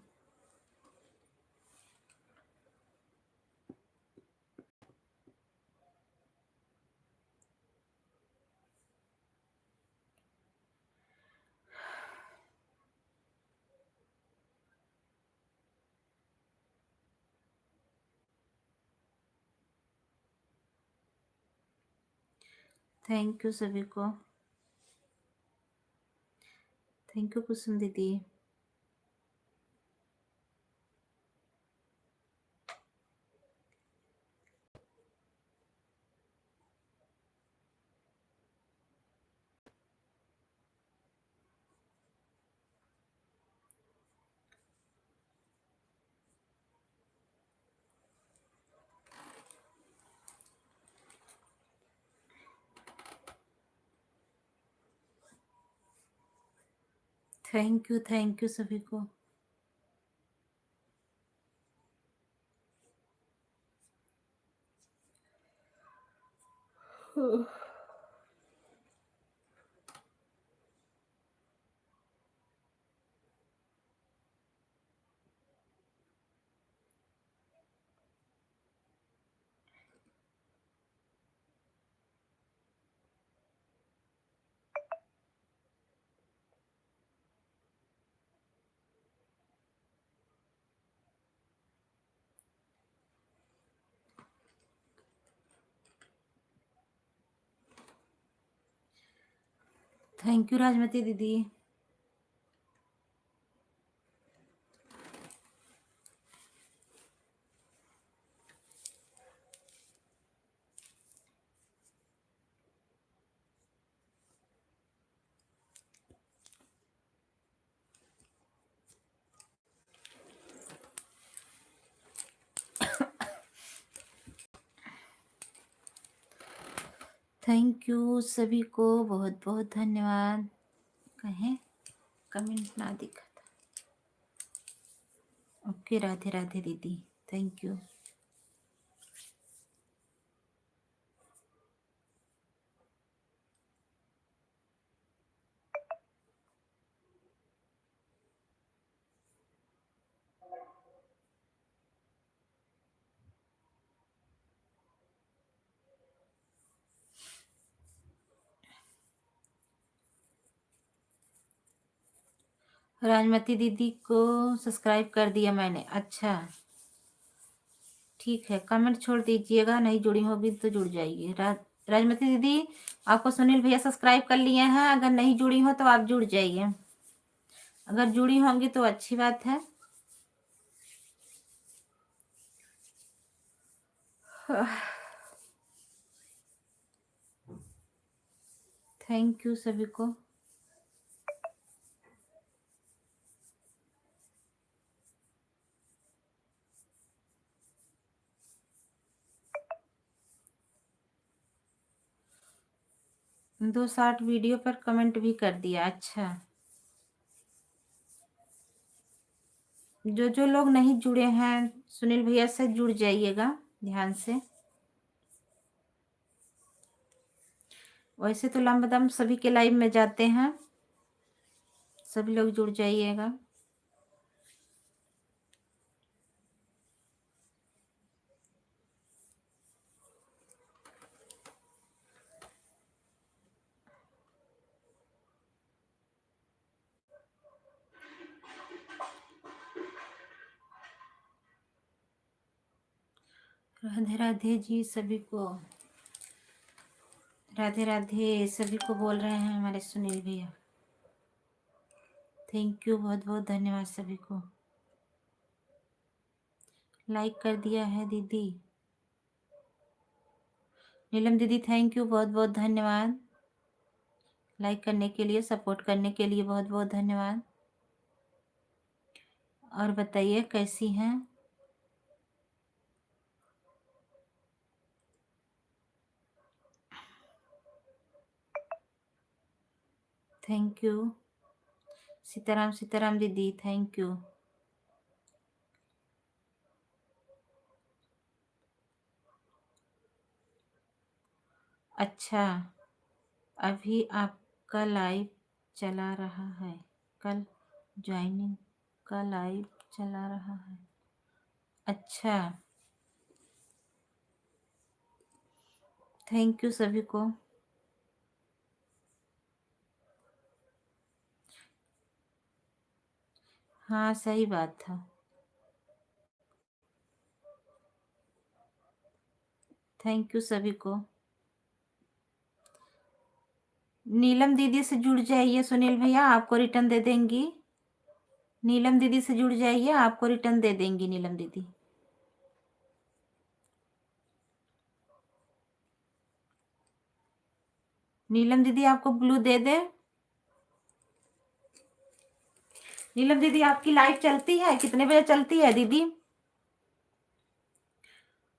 थैंक यू सभी को, थैंक यू कुसुम दीदी। थैंक यू सभी को। थैंक यू राजमती दीदी। थैंक यू सभी को, बहुत बहुत धन्यवाद। कहें कमेंट ना दिखा था। ओके, राधे राधे दीदी, थैंक यू। राजमती दीदी को सब्सक्राइब कर दिया मैंने। अच्छा ठीक है, कमेंट छोड़ दीजिएगा, नहीं जुड़ी होगी तो जुड़ जाइए। राजमती दीदी, आपको सुनील भैया सब्सक्राइब कर लिए हैं, अगर नहीं जुड़ी हो तो आप जुड़ जाइए, अगर जुड़ी होंगी तो अच्छी बात है। थैंक यू सभी को। दो शॉर्ट वीडियो पर कमेंट भी कर दिया। अच्छा, जो जो लोग नहीं जुड़े हैं सुनील भैया से जुड़ जाइएगा ध्यान से। वैसे तो लमदम सभी के लाइव में जाते हैं, सभी लोग जुड़ जाइएगा। राधे राधे जी सभी को, राधे राधे सभी को बोल रहे हैं हमारे सुनील भैया। थैंक यू, बहुत बहुत धन्यवाद सभी को। लाइक कर दिया है दीदी। नीलम दीदी थैंक यू, बहुत बहुत धन्यवाद। लाइक करने के लिए, सपोर्ट करने के लिए बहुत बहुत धन्यवाद। और बताइए कैसी हैं? थैंक यू सीताराम, सीताराम दीदी थैंक यू। अच्छा, अभी आपका लाइव चला रहा है, कल ज्वाइनिंग का लाइव चला रहा है। अच्छा, थैंक यू सभी को। हाँ सही बात था। थैंक यू सभी को। नीलम दीदी से जुड़ जाइए सुनील भैया, आपको रिटर्न दे देंगी। नीलम दीदी से जुड़ जाइए, आपको रिटर्न दे देंगी नीलम दीदी। नीलम दीदी आपको ब्लू दे दे। नीलम दीदी आपकी लाइव चलती है, कितने बजे चलती है दीदी?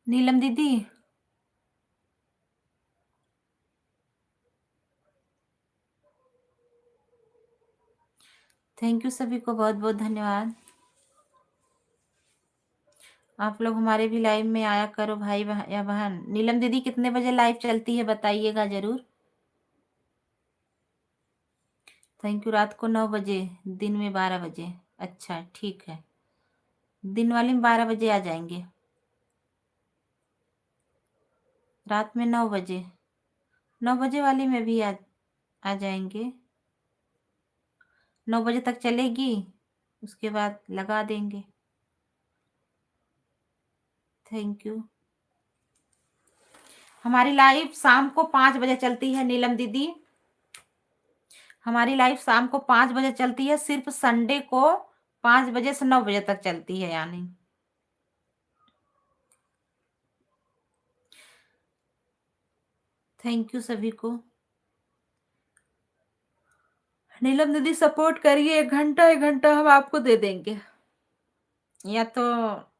नीलम दीदी थैंक यू सभी को, बहुत बहुत धन्यवाद। आप लोग हमारे भी लाइव में आया करो भाई या बहन। नीलम दीदी कितने बजे लाइव चलती है बताइएगा जरूर। Thank you. रात को 9 बजे, दिन में 12 बजे। अच्छा ठीक है, दिन वाली में 12 बजे आ जाएंगे, रात में 9 बजे, 9 बजे वाली में भी आ जाएंगे। 9 बजे तक चलेगी, उसके बाद लगा देंगे। Thank you. हमारी लाइव शाम को 5 बजे चलती है नीलम दीदी, हमारी लाइव शाम को 5 बजे चलती है, सिर्फ संडे को 5 बजे से 9 बजे तक चलती है यानी। थैंक यू सभी को। नीलम दीदी सपोर्ट करिए, 1 घंटा 1 घंटा हम आपको दे देंगे, या तो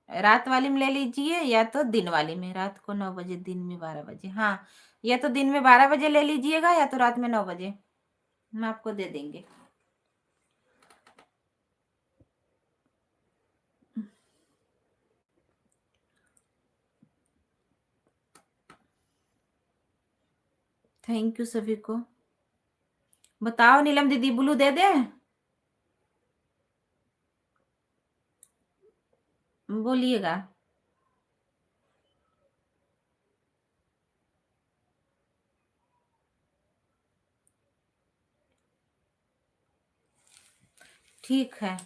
रात वाली में ले लीजिए या तो दिन वाली में, रात को 9 बजे, दिन में 12 बजे। हाँ, या तो दिन में 12 बजे ले लीजिएगा या तो रात में 9 बजे, हम आपको दे देंगे। थैंक यू सभी को। बताओ नीलम दीदी, ब्लू दे दे? बोलिएगा। ठीक है।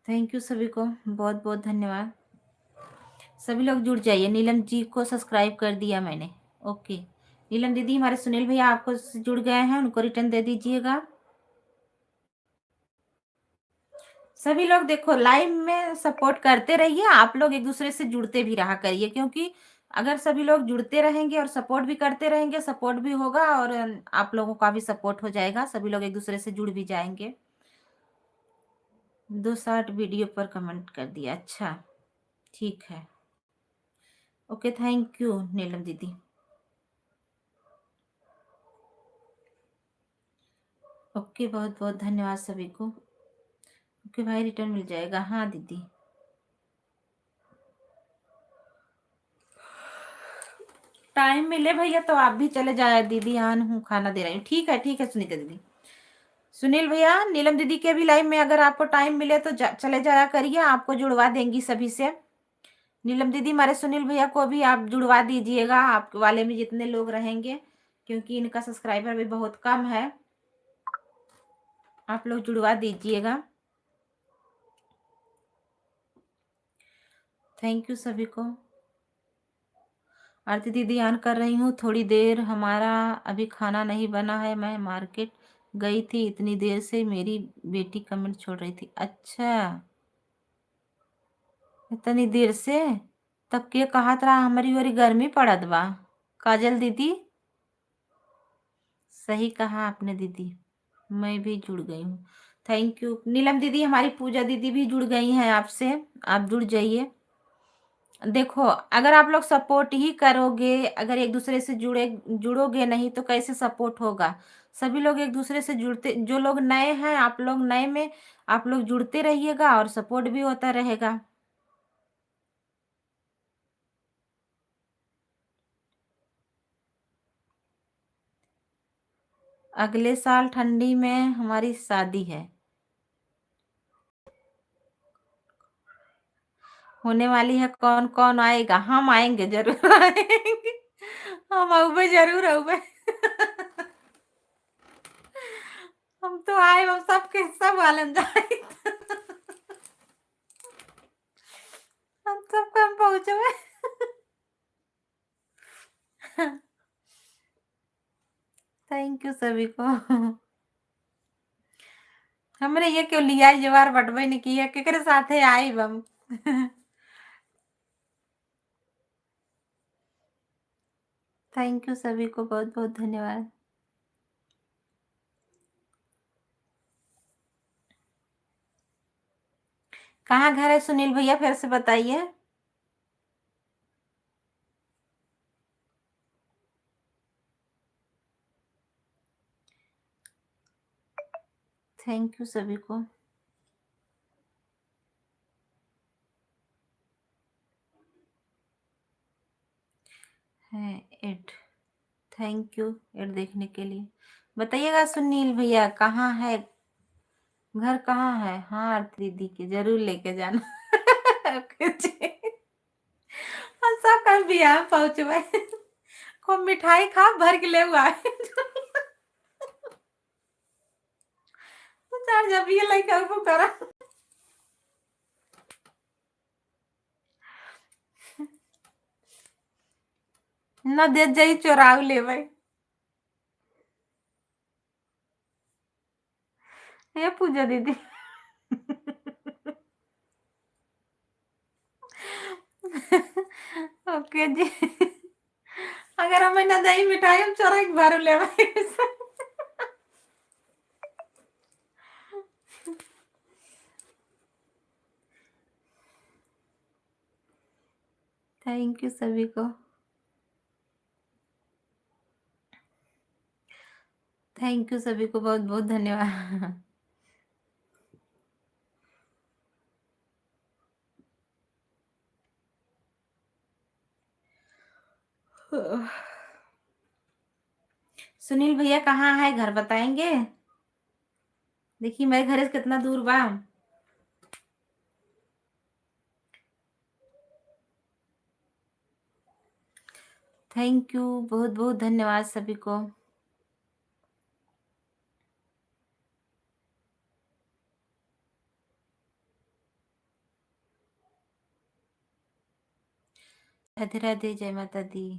थैंक यू सभी को, बहुत बहुत धन्यवाद। सभी लोग जुड़ जाइए। नीलम जी को सब्सक्राइब कर दिया मैंने। ओके, नीलम दीदी, हमारे सुनील भैया आपको जुड़ गए हैं, उनको रिटर्न दे दीजिएगा। सभी लोग देखो लाइव में सपोर्ट करते रहिए, आप लोग एक दूसरे से जुड़ते भी रहा करिए, क्योंकि अगर सभी लोग जुड़ते रहेंगे और सपोर्ट भी करते रहेंगे, सपोर्ट भी होगा और आप लोगों का भी सपोर्ट हो जाएगा, सभी लोग एक दूसरे से जुड़ भी जाएंगे। 2 शॉर्ट वीडियो पर कमेंट कर दिया, अच्छा ठीक है। ओके, थैंक यू नीलम दीदी। ओके, बहुत बहुत धन्यवाद सभी को। ओके भाई, रिटर्न मिल जाएगा। हाँ दीदी, टाइम मिले भैया तो आप भी चले जाए। दीदी आन हूँ, खाना दे रही हूँ। ठीक है ठीक है सुनीता दीदी। सुनील भैया, नीलम दीदी के भी लाइव में अगर आपको टाइम मिले तो चले जाया करिए, आपको जुड़वा देंगी सभी से। नीलम दीदी, हमारे सुनील भैया को भी आप जुड़वा दीजिएगा, आपके वाले में जितने लोग रहेंगे, क्योंकि इनका सब्सक्राइबर भी बहुत कम है, आप लोग जुड़वा दीजिएगा। थैंक यू सभी को। आरती दीदी ऑन कर रही हूँ, थोड़ी देर, हमारा अभी खाना नहीं बना है, मैं मार्केट गई थी, इतनी देर से मेरी बेटी कमेंट छोड़ रही थी। अच्छा, इतनी देर से? तब के कहा था हमारी ओरी गर्मी पड़त बा। काजल दीदी, सही कहा आपने दीदी, मैं भी जुड़ गई हूँ। थैंक यू नीलम दीदी, हमारी पूजा दीदी भी जुड़ गई हैं आपसे, आप जुड़ जाइए। देखो, अगर आप लोग सपोर्ट ही करोगे, अगर एक दूसरे से जुड़ोगे नहीं तो कैसे सपोर्ट होगा? सभी लोग एक दूसरे से जुड़ते, जो लोग नए हैं, आप लोग नए में आप लोग जुड़ते रहिएगा और सपोर्ट भी होता रहेगा। अगले साल ठंडी में हमारी शादी है, होने वाली है। कौन कौन आएगा? हम आएंगे, जरूर आएंगे। हम अबे जरूर अबे। हम तो आए, हम सबके सब वालन जाए। हम सब कम पहुंचे। थैंक यू सभी को। हमने ये क्यों लिया, ये बार बटवे नहीं किया, केकरे साथे आई बम। थैंक यू सभी को, बहुत बहुत धन्यवाद। कहाँ घर है सुनील भैया, फिर से बताइए। थैंक यू सभी को। है एड, थैंक यू एड देखने के लिए। बताइएगा सुनील भैया कहाँ है, घर कहाँ है? हाँ आरती दीदी के जरूर लेके जाना। ओके जी। हम सब कल बियाह पहुंचबे, खूब मिठाई खा भर के ले हुआ है। चार जब ये लड़का को करा। न दे जाई चोराव ले भाई। ये पूजा दीदी। ओके जी। अगर हमें ना दही मिठाई हम चोरा के बारू ले थैंक यू सभी को, थैंक यू सभी को, बहुत बहुत धन्यवाद। सुनील भैया कहाँ है, घर बताएंगे? देखिए मेरे घर से कितना दूर बा। थैंक यू, बहुत बहुत धन्यवाद सभी को। राधे राधे, जय माता दी।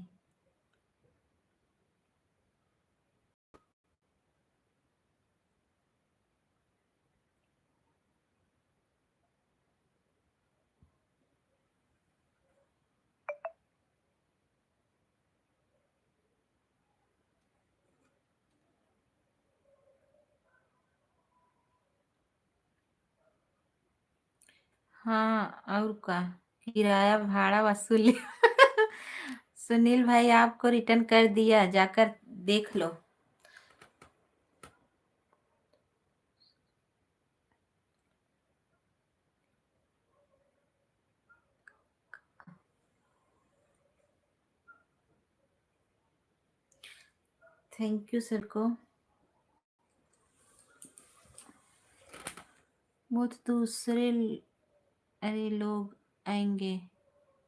हाँ और का, किराया भाड़ा वसूल सुनील भाई आपको रिटर्न कर दिया, जाकर देख लो। थैंक यू सर को। वो तो दूसरे अरे लोग आएंगे,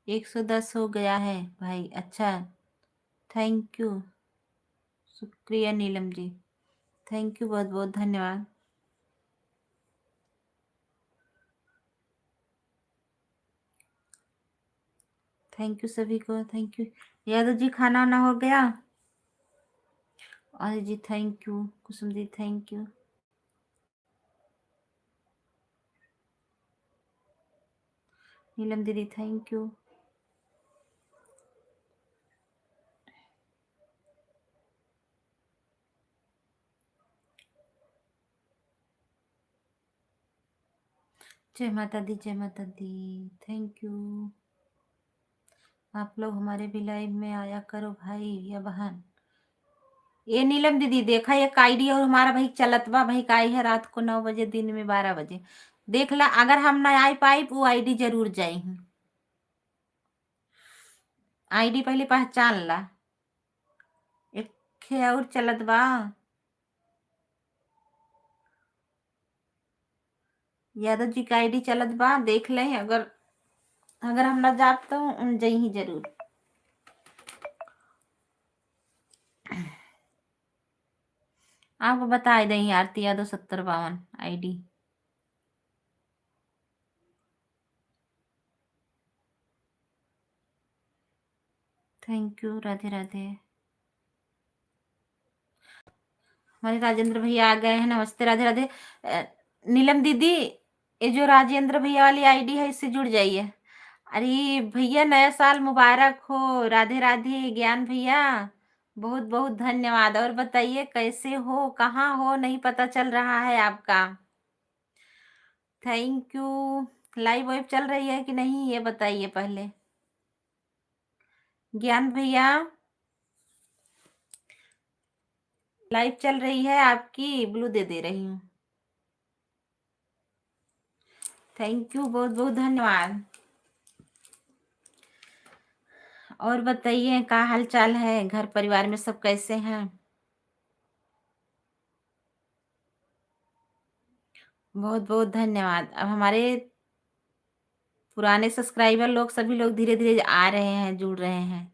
110 हो गया है भाई। अच्छा, थैंक यू, शुक्रिया नीलम जी, थैंक यू, बहुत बहुत धन्यवाद। थैंक यू सभी को, थैंक यू। यादव जी खाना वाना हो गया? अरे जी thank you, Kusum ji thank you, Neelam दीदी थैंक यू। जय माता दी, जय माता दी, थैंक यू। आप लोग हमारे भी लाइव में आया करो भाई या बहन। ये नीलम दीदी देखा, एक आईडी और हमारा भाई चलत बा भाई, का आई है रात को 9 बजे, दिन में 12 बजे। देख ला, अगर हम ना आई पाई वो आईडी जरूर जाई। आईडी पहले पहचान ला, एक खे और चलत बा। यादव जी का आईडी चलत बा, देख ले, अगर अगर हम ना जाब तो जही जरूर। आपको बता दें, Aarti Yadav 7052 ID. Thank you, Radhe Radhe. हमारे राजेंद्र भैया आ गए हैं, नमस्ते, राधे राधे। नीलम दीदी, ये जो राजेंद्र भैया वाली आईडी है इससे जुड़ जाइए। अरे भैया नया साल मुबारक हो, राधे राधे। ज्ञान भैया बहुत बहुत धन्यवाद। और बताइए कैसे हो, कहाँ हो, नहीं पता चल रहा है आपका। Thank you. लाइव वाइव चल रही है कि नहीं ये बताइए पहले। ज्ञान भैया लाइव चल रही है आपकी, ब्लू दे दे रही हूँ। थैंक यू, बहुत बहुत धन्यवाद। और बताइए क्या हाल चाल है, घर परिवार में सब कैसे हैं? बहुत बहुत धन्यवाद। अब हमारे पुराने सब्सक्राइबर लोग सभी लोग धीरे धीरे आ रहे हैं, जुड़ रहे हैं।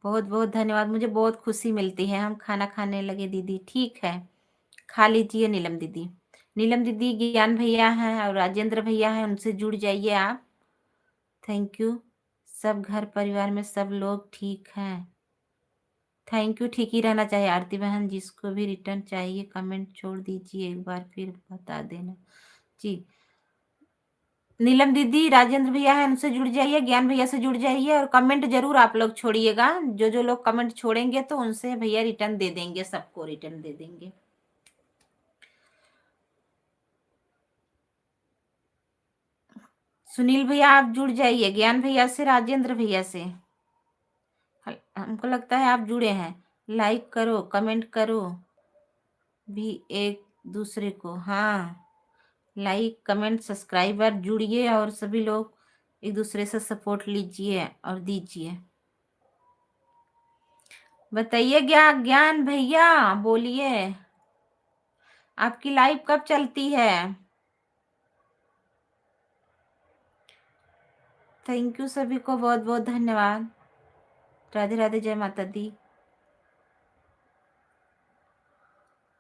बहुत बहुत धन्यवाद, मुझे बहुत खुशी मिलती है। हम खाना खाने लगे दीदी, ठीक है, खा लीजिए नीलम दीदी। नीलम दीदी, ज्ञान भैया हैं और राजेंद्र भैया हैं, उनसे जुड़ जाइए आप। Thank you. सब घर परिवार में सब लोग ठीक हैं? थैंक यू, ठीक ही रहना चाहिए। आरती बहन, जिसको भी रिटर्न चाहिए कमेंट छोड़ दीजिए, एक बार फिर बता देना जी। नीलम दीदी, राजेंद्र भैया है, उनसे जुड़ जाइए, ज्ञान भैया से जुड़ जाइए और कमेंट जरूर आप लोग छोड़िएगा। जो जो लोग कमेंट छोड़ेंगे तो उनसे भैया रिटर्न दे देंगे, सबको रिटर्न दे देंगे। सुनील भैया आप जुड़ जाइए, ज्ञान भैया से, राजेंद्र भैया से। हमको लगता है आप जुड़े हैं। लाइक करो, कमेंट करो भी एक दूसरे को। हाँ, लाइक कमेंट सब्सक्राइबर जुड़िए और सभी लोग एक दूसरे से सपोर्ट लीजिए और दीजिए। बताइए क्या ज्ञान भैया, बोलिए आपकी लाइव कब चलती है? थैंक यू सभी को, बहुत बहुत धन्यवाद। राधे राधे, जय माता दी,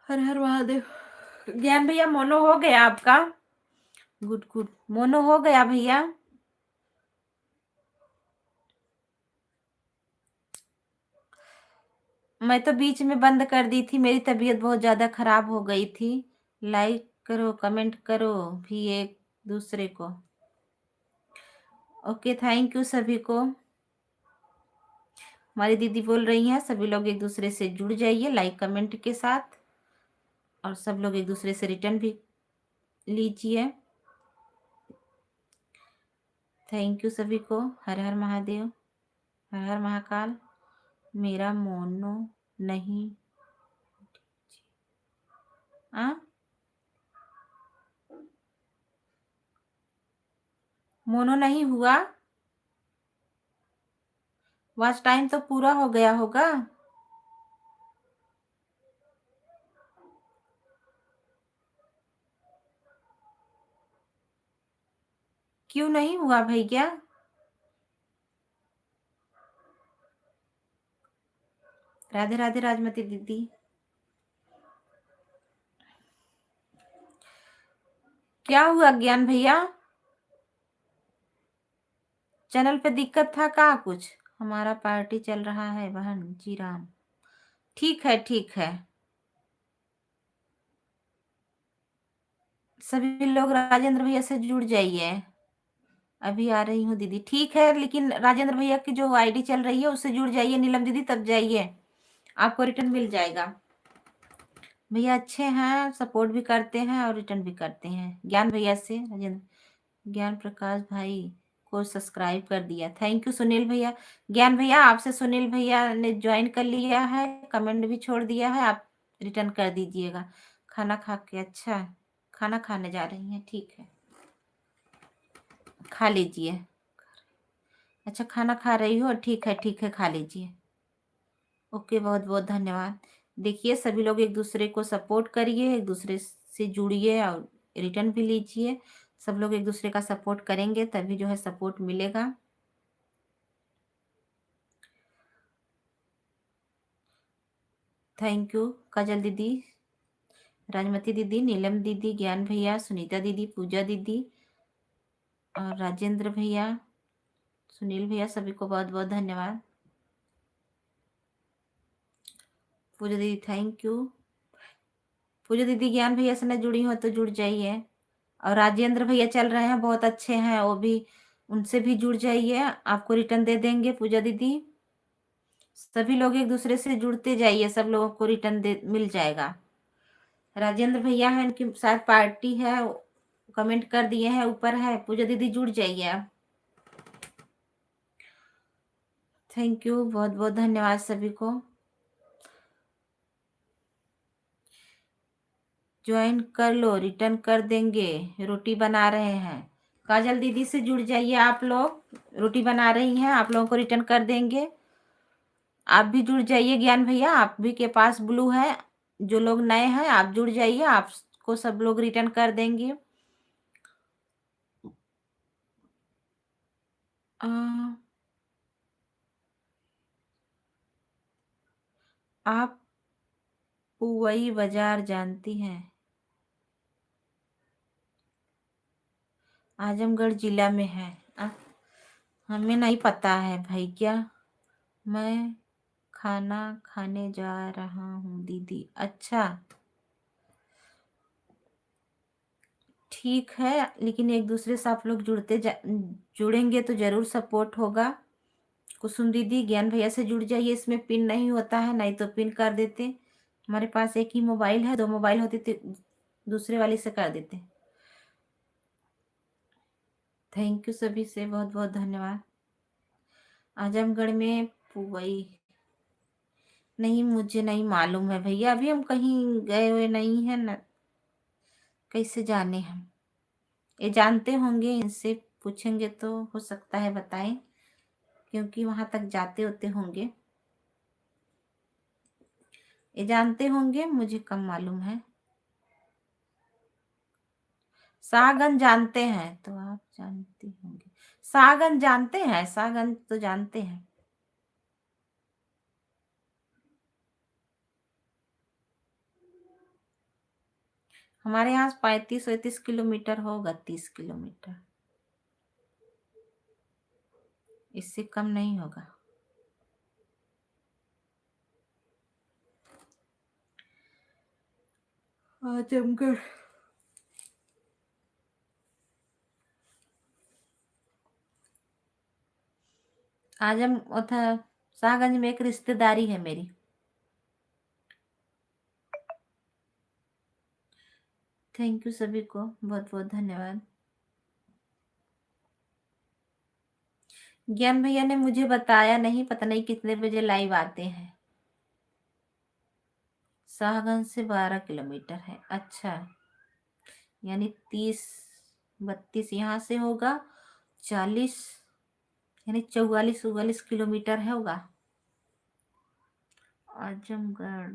हर हर महादेव। ज्ञान भैया मोनो हो गया आपका? गुड गुड, मोनो हो गया भैया। मैं तो बीच में बंद कर दी थी, मेरी तबीयत बहुत ज्यादा खराब हो गई थी। लाइक करो, कमेंट करो भी एक दूसरे को। ओके, थैंक यू सभी को। हमारी दीदी बोल रही हैं सभी लोग एक दूसरे से जुड़ जाइए लाइक कमेंट के साथ, और सब लोग एक दूसरे से रिटर्न भी लीजिए। थैंक यू सभी को। हर हर महादेव, हर हर महाकाल। मेरा मोनो नहीं आ मोनो नहीं हुआ। वॉच टाइम तो पूरा हो गया होगा। क्यों नहीं हुआ भैया? राधे राधे राजमती दीदी। क्या हुआ ज्ञान भैया? चैनल पे दिक्कत था का कुछ? हमारा पार्टी चल रहा है बहन जी राम। ठीक है, ठीक है। सभी लोग राजेंद्र भैया से जुड़ जाइए। अभी आ रही हूँ दीदी, ठीक है, लेकिन राजेंद्र भैया की जो आईडी चल रही है उससे जुड़ जाइए नीलम दीदी, तब जाइए, आपको रिटर्न मिल जाएगा। भैया अच्छे हैं, सपोर्ट भी करते हैं और रिटर्न भी करते हैं। ज्ञान भैया से राजेंद्र, ज्ञान प्रकाश भाई को सब्सक्राइब कर दिया, थैंक यू सुनील भैया। ज्ञान भैया आपसे सुनील भैया ने ज्वाइन कर लिया है, कमेंट भी छोड़ दिया है, आप रिटर्न कर दीजिएगा। खाना खा के, अच्छा खाना खाने जा रही हैं, ठीक है, खा लीजिए। अच्छा खाना खा रही हो, ठीक है ठीक है, खा लीजिए। ओके, बहुत बहुत धन्यवाद। देखिए सभी लोग एक दूसरे को सपोर्ट करिए, एक दूसरे से जुड़िए और रिटर्न भी लीजिए। सब लोग एक दूसरे का सपोर्ट करेंगे तभी जो है सपोर्ट मिलेगा। थैंक यू काजल दीदी, राजमती दीदी, नीलम दीदी, ज्ञान भैया, सुनीता दीदी, पूजा दीदी और राजेंद्र भैया, सुनील भैया, सभी को बहुत बहुत धन्यवाद। पूजा दीदी थैंक यू। पूजा दीदी ज्ञान भैया से न जुड़ी हो तो जुड़ जाइए। और राजेंद्र भैया चल रहे हैं, बहुत अच्छे हैं वो भी, उनसे भी जुड़ जाइए, आपको रिटर्न दे देंगे पूजा दीदी। सभी लोग एक दूसरे से जुड़ते जाइए, सब लोगों को रिटर्न दे मिल जाएगा। राजेंद्र भैया है, इनकी शायद पार्टी है, कमेंट कर दिए हैं, ऊपर है। पूजा दीदी जुड़ जाइए आप। थैंक यू, बहुत बहुत धन्यवाद सभी को। ज्वाइन कर लो, रिटर्न कर देंगे, रोटी बना रहे हैं। काजल दीदी से जुड़ जाइए आप लोग, रोटी बना रही हैं, आप लोगों को रिटर्न कर देंगे। आप भी जुड़ जाइए ज्ञान भैया, आप भी के पास ब्लू है। जो लोग नए हैं आप जुड़ जाइए, आपको सब लोग रिटर्न कर देंगे। आ, आप पुवई बाजार जानती हैं? आजमगढ़ जिला में है। हमें नहीं पता है भाई, क्या? मैं खाना खाने जा रहा हूँ दीदी। अच्छा ठीक है, लेकिन एक दूसरे से आप लोग जुड़ेंगे तो जरूर सपोर्ट होगा। कुसुम दीदी, ज्ञान भैया से जुड़ जाइए, इसमें पिन नहीं होता है, नहीं तो पिन कर देते। हमारे पास एक ही मोबाइल है, 2 मोबाइल होते तो दूसरे वाले से कर देते। थैंक यू सभी से, बहुत बहुत धन्यवाद। आजमगढ़ में पुवई, नहीं मुझे नहीं मालूम है भैया, अभी हम कहीं गए हुए नहीं है ना, कैसे जाने हम। ये जानते होंगे, इनसे पूछेंगे तो हो सकता है बताएं, क्योंकि वहां तक जाते होते होंगे। ये जानते होंगे, मुझे कम मालूम है। सागन जानते हैं तो आप जानते होंगे। सागन जानते हैं, सागन तो जानते हैं। हमारे यहाँ 35-38 किलोमीटर होगा, 30 किलोमीटर, इससे कम नहीं होगा। आजमगढ़, आजम उधर शाहगंज में एक रिश्तेदारी है मेरी। थैंक यू सभी को, बहुत बहुत धन्यवाद। ज्ञान भैया ने मुझे बताया नहीं, पता नहीं कितने बजे लाइव आते हैं। शाहगंज से 12 किलोमीटर है, अच्छा, यानी 30-32 यहाँ से होगा, 40 यानी 44-44 किलोमीटर है होगा। आजमगढ़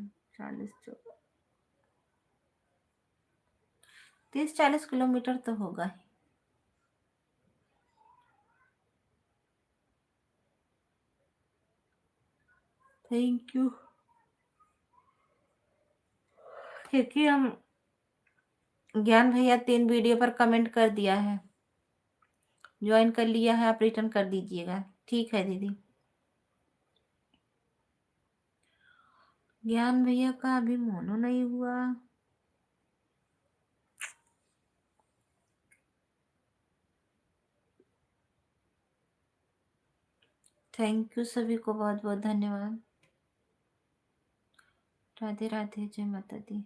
30-40 किलोमीटर तो होगा ही। थैंक यू, क्योंकि हम ज्ञान भैया 3 वीडियो पर कमेंट कर दिया है, ज्वाइन कर लिया है, आप रिटर्न कर दीजिएगा। ठीक है दीदी। ज्ञान भैया का अभी मोनो नहीं हुआ। थैंक यू सभी को, बहुत बहुत धन्यवाद। राधे राधे, जय माता दी।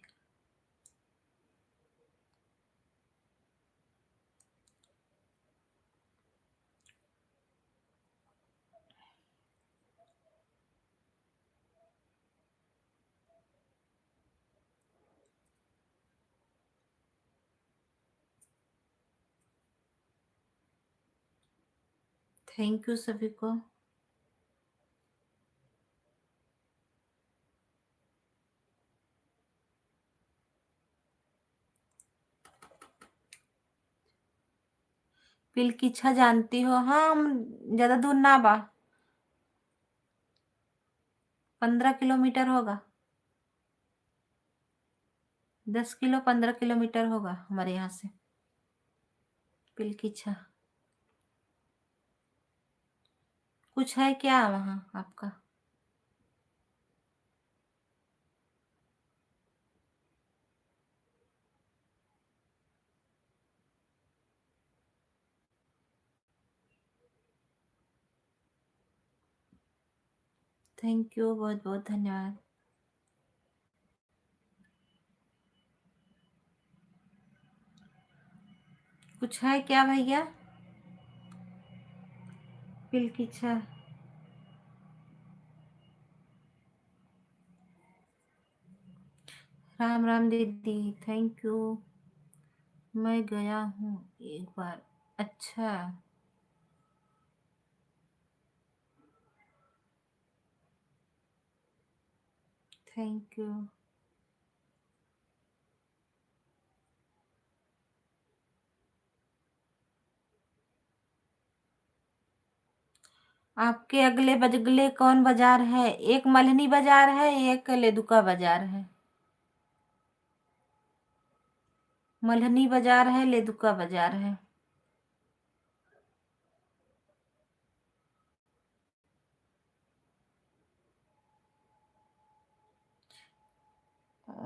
थैंक यू सभी को। पिलकिच्छा जानती हो? हाँ, हम ज्यादा दूर ना बा, 15 किलोमीटर होगा, 10-15 किलोमीटर होगा हमारे यहाँ से पिलकिच्छा। कुछ है क्या वहाँ आपका? थैंक यू, बहुत बहुत धन्यवाद। कुछ है क्या भैया? पिलकिच्छा, राम राम दीदी, थैंक यू। मैं गया हूँ एक बार। अच्छा, थैंक यू। आपके अगले बगले कौन बाजार है? एक मल्हनी बाजार है, एक लेदुका बाजार है। मल्हनी बाजार है, लेदुका बाजार है।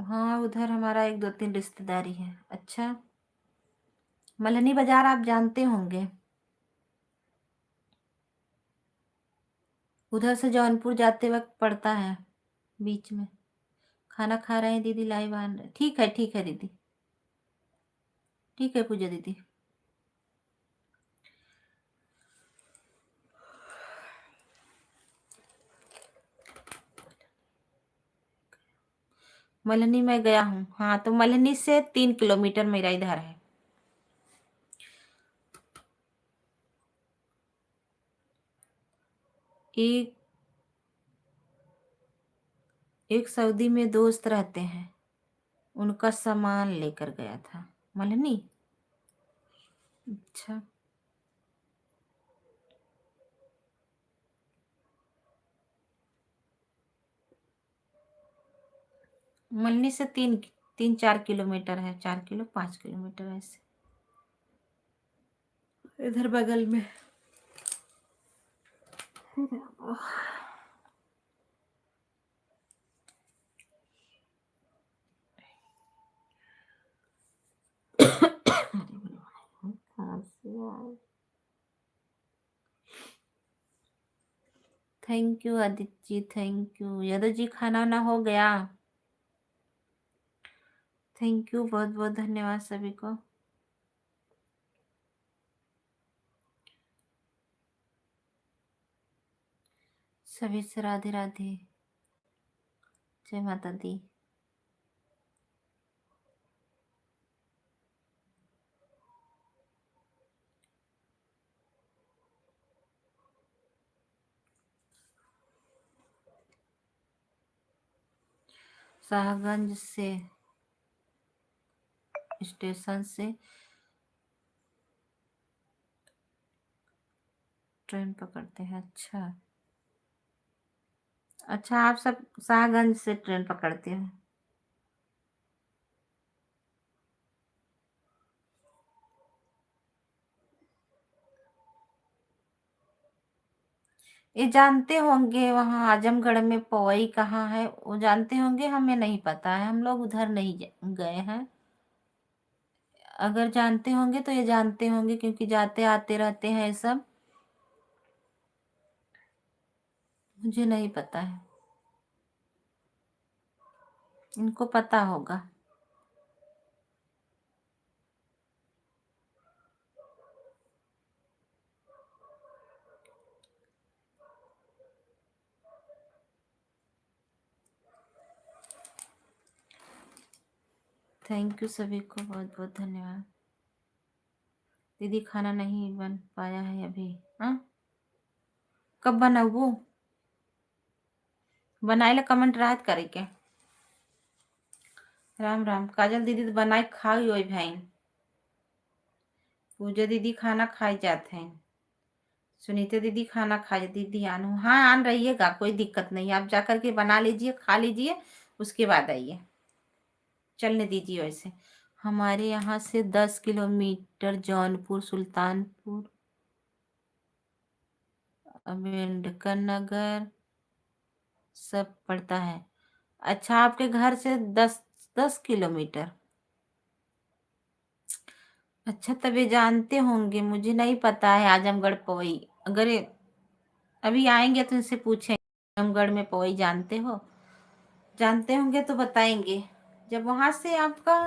हाँ, उधर हमारा 1-2-3 रिश्तेदारी है। अच्छा, मल्हनी बाजार आप जानते होंगे, उधर से जौनपुर जाते वक्त पड़ता है बीच में। खाना खा रहे हैं दीदी, लाइव आन रहे, ठीक है दीदी, ठीक है पूजा दीदी। मल्हनी में गया हूँ, हाँ तो मल्हनी से 3 किलोमीटर मेरा इधर है। एक एक सऊदी में दोस्त रहते हैं, उनका सामान लेकर गया था मल्हनी। अच्छा, मल्हनी से 3-4 किलोमीटर है, 4 किलो 5 किलोमीटर ऐसे, इधर बगल में। Thank you Aditya ji, thank you Yadav ji, खाना ना हो गया। थैंक यू, बहुत बहुत धन्यवाद सभी को। सभी से राधे राधे, जय माता दी। शाहगंज से स्टेशन से ट्रेन पकड़ते हैं। अच्छा अच्छा, आप सब शाहगंज से ट्रेन पकड़ते हैं। ये जानते होंगे वहाँ आजमगढ़ में पवई कहाँ है, वो जानते होंगे, हमें नहीं पता है, हम लोग उधर नहीं गए हैं। अगर जानते होंगे तो ये जानते होंगे, क्योंकि जाते आते रहते हैं ये सब, मुझे नहीं पता है, इनको पता होगा। थैंक यू सभी को, बहुत बहुत धन्यवाद। दीदी खाना नहीं बन पाया है अभी, हाँ कब बनाऊ, बनाए ला कमेंट राहत करे के। राम राम काजल दीदी तो बनाए खाई वही भाई, पूजा दीदी खाना खाई जाते हैं, सुनीता दीदी खाना खाई, दीदी आनू, हाँ आन रहिएगा, कोई दिक्कत नहीं, आप जाकर के बना लीजिए, खा लीजिए, उसके बाद आइए, चलने दीजिए। वैसे हमारे यहाँ से 10 किलोमीटर जौनपुर, सुल्तानपुर, अम्बेडकर नगर सब पड़ता है। अच्छा, आपके घर से 10 10 किलोमीटर। अच्छा, तभी जानते होंगे, मुझे नहीं पता है आजमगढ़ पवई। अगर अभी आएंगे तो इनसे पूछेंगे, आजमगढ़ में पवई जानते हो, जानते होंगे तो बताएंगे। जब वहां से आपका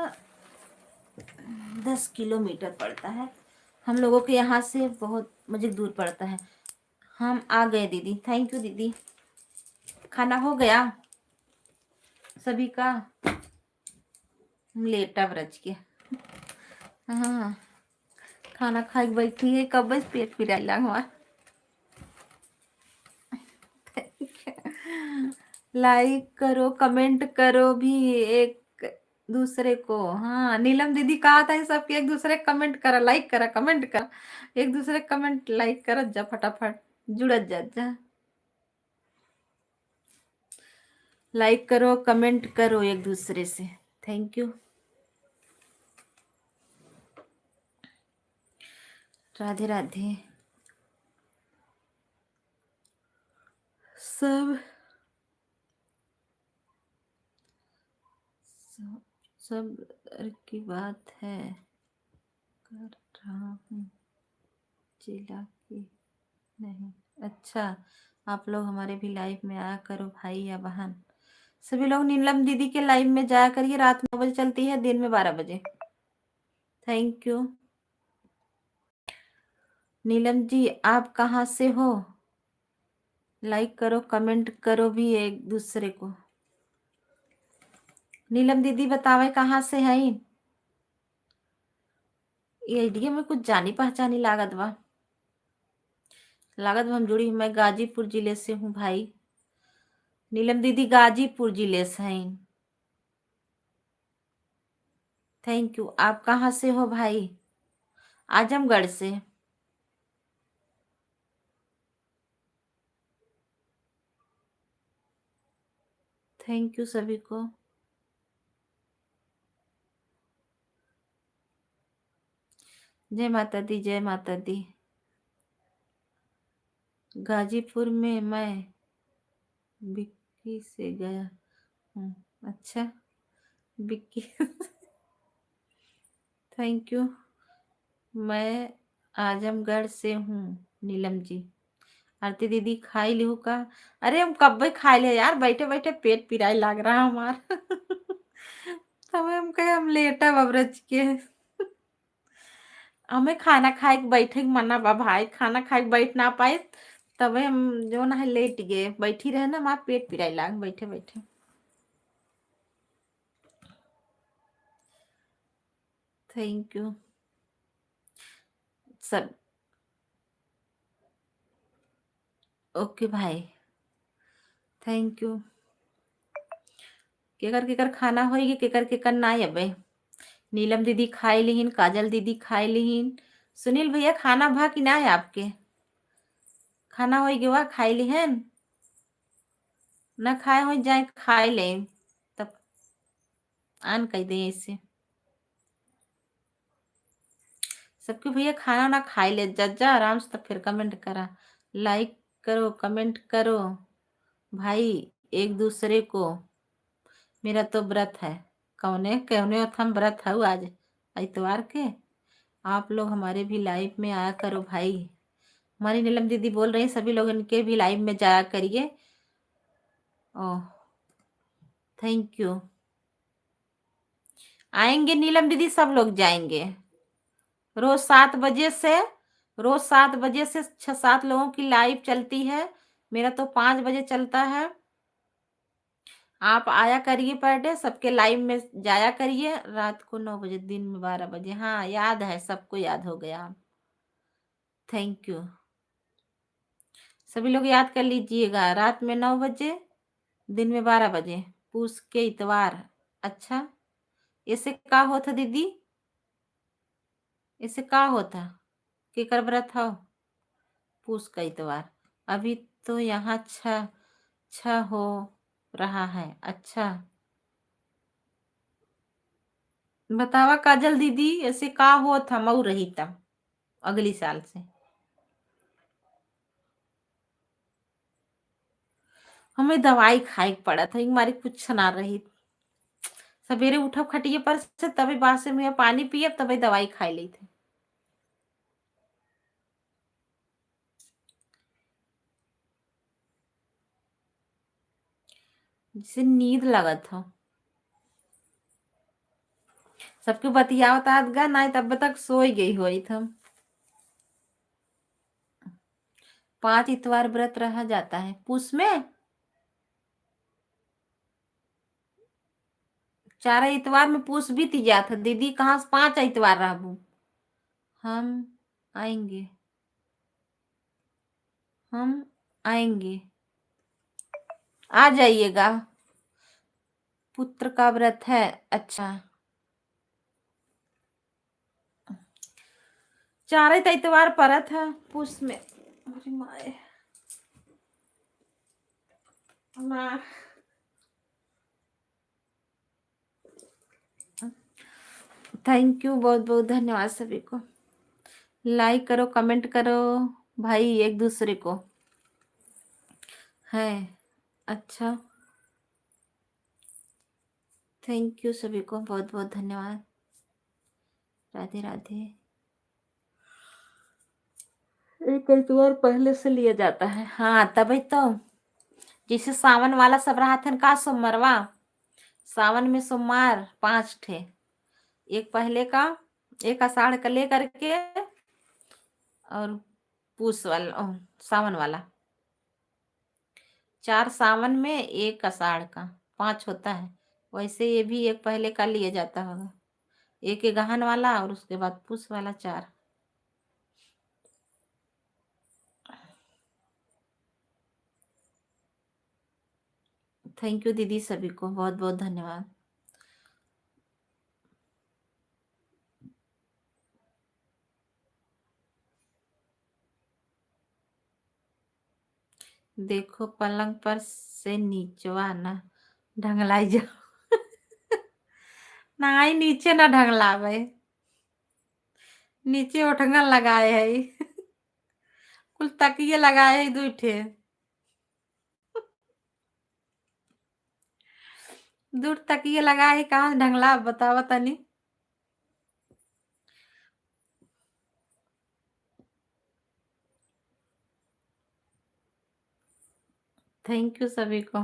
10 किलोमीटर पड़ता है, हम लोगों के यहाँ से बहुत मुझे दूर पड़ता है। हम आ गए दीदी, थैंक यू दीदी। खाना हो गया सभी का, लेटा ब्रज के, हाँ खाना खा के बैठी है, कब बस पेट पिराइला हमारा। लाइक करो, कमेंट करो भी एक दूसरे को, हाँ नीलम दीदी कहा था इन सबके, एक दूसरे कमेंट करा, लाइक करा, कमेंट करा, एक दूसरे कमेंट लाइक करो जा, फटाफट जुड़त जा, लाइक करो, कमेंट करो एक दूसरे से। Thank you, Radhe Radhe. सब सब सब की बात है, कर रहा हूँ जिला की नहीं। अच्छा, आप लोग हमारे भी लाइव में आया करो भाई या बहन। सभी लोग नीलम दीदी के लाइव में जाया करिए। रात 9 बजे चलती है, दिन में 12 बजे। Thank you. नीलम जी आप कहाँ से हो? लाइक करो, कमेंट करो भी एक दूसरे को। नीलम दीदी बतावे कहाँ से है? ये आइडिया में कुछ जानी पहचानी लागत बा। लागत बा हम जुड़ी। मैं गाजीपुर जिले से हूँ भाई। नीलम दीदी गाजीपुर जिले से हैं। Thank you. आप कहाँ से हो भाई? आजमगढ़ से। थैंक यू सभी को। जय माता दी, जय माता दी। गाजीपुर में मैं बिक्की से गया हूँ। अच्छा, बिक्की थैंक यू। मैं आजमगढ़ से हूँ नीलम जी। आरती दीदी खाई लिहू का? अरे हम कब भी खाई ले यार, बैठे बैठे पेट पिराई लाग रहा हमार तब हम कहे हम लेटा बबरज के। हमें खाना खाए के बैठे के मना बा भाई। खाना खाए के बैठ ना पाए तबे हम जो ना है लेट गए। बैठी रहे ना हमार पेट पिराई लाग बैठे बैठे। थैंक यू सब। ओके भाई, थैंक यू। केकर खाना होगी, केकर ना अबे। नीलम दीदी खाई लिहिन, काजल दीदी खाई लिहिन। सुनील भैया खाना भा कि ना है आपके? खाना हो गया खाई लिहन? ना खाए हो जाए खाई ले तब आन कह दे ऐसे। सबके भैया खाना ना खाई ले जा आराम से, तब फिर कमेंट करा। लाइक करो, कमेंट करो भाई एक दूसरे को। मेरा तो व्रत है। कौने कौने हम व्रत है आज इतवार के। आप लोग हमारे भी लाइव में आया करो भाई। हमारी नीलम दीदी बोल रही सभी लोग इनके भी लाइव में जाया करिए। ओह, थैंक यू। आएंगे नीलम दीदी, सब लोग जाएंगे। रोज 7 बजे से, रोज 7 बजे से 6-7 लोगों की लाइव चलती है। मेरा तो 5 बजे चलता है। आप आया करिए पर डे, सबके लाइव में जाया करिए। रात को 9 बजे, दिन में 12 बजे। हाँ याद है, सबको याद हो गया। Thank you. सभी लोग याद कर लीजिएगा। रात में 9 बजे, दिन में 12 बजे, पूस के इतवार। अच्छा, इससे का होता दीदी? इससे का होता? केकर व्रत हो? पूस का इतवार। अभी तो यहाँ 6 हो रहा है। अच्छा, बतावा काजल दीदी ऐसे का हो था? मऊ रही तब अगली साल से। हमें दवाई खाए के पड़ा था, हमारी कुछ ना रही। सवेरे उठब खटिए पर से, तभी बासे में पानी पियब, तभी दवाई खाई ली थे। जिसे नींद लगत हो। सबके बतियावता गा ना तब तक सोई गई हुई थम। 5 इतवार व्रत रहा जाता है पूस में। 4 इतवार में पूस बीत जाता दीदी, कहाँ से 5 इतवार रहबू। हम आएंगे, हम आएंगे, आ जाइएगा। पुत्र का व्रत है। अच्छा, 4 इतवार पड़ा था पूस में। अरे माए माँ। थैंक यू, बहुत बहुत धन्यवाद सभी को। लाइक करो, कमेंट करो भाई एक दूसरे को। है अच्छा, थैंक यू सभी को, बहुत बहुत धन्यवाद। राधे राधे। एक एतवार पहले से लिया जाता है। हाँ तभी तो, जैसे सावन वाला सब रहा था का सोमवारवा, सावन में सोमवार 5 ठे, एक पहले का, एक आषाढ़ का ले करके, और पूस वाला सावन वाला, 4 सावन में, एक आषाढ़ का, 5 होता है। वैसे ये भी एक पहले का लिया जाता होगा, एक गहन वाला और उसके बाद पूस वाला 4। थैंक यू दीदी, सभी को बहुत बहुत धन्यवाद। देखो पलंग पर से नीचवा ना ढंगलाई जाओ। ना ही नीचे ना ढंगलावे, नीचे ओठंगन लगाए है। कुल तकिए लगाए है 2 ठे, 2 तकिए लगाए है, कहाँ से ढंगला बतावा तनी। थैंक यू सभी को।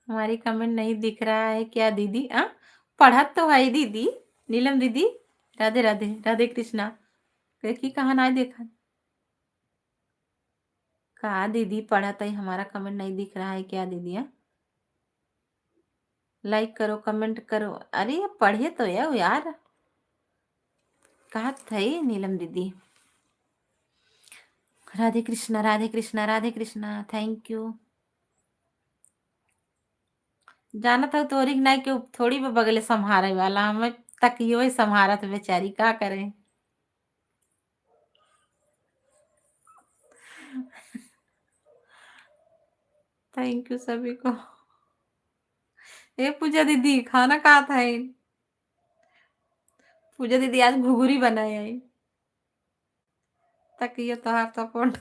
हमारी कमेंट नहीं दिख रहा है क्या दीदी? पढ़ा तो है दीदी, नीलम दीदी। राधे राधे, राधे कृष्णा। देखी कहाँ ना देखा, कहा दीदी पढ़ा तो हमारा कमेंट नहीं दिख रहा है क्या दीदी? लाइक करो, कमेंट करो। अरे ये पढ़े तो यार, कहा थे नीलम दीदी। राधे कृष्णा, राधे कृष्णा, राधे कृष्णा। Thank you. जाना था तोरी नहीं क्यों, थोड़ी भी बगले संभारे वाला हमें, तकियो ही संभारा तो बेचारी क्या करें। थैंक यू सभी को। ए पूजा दीदी खाना कहा था? पूजा दीदी आज घुघुरी बनाए है, तकियो तो हाथ तो फोन।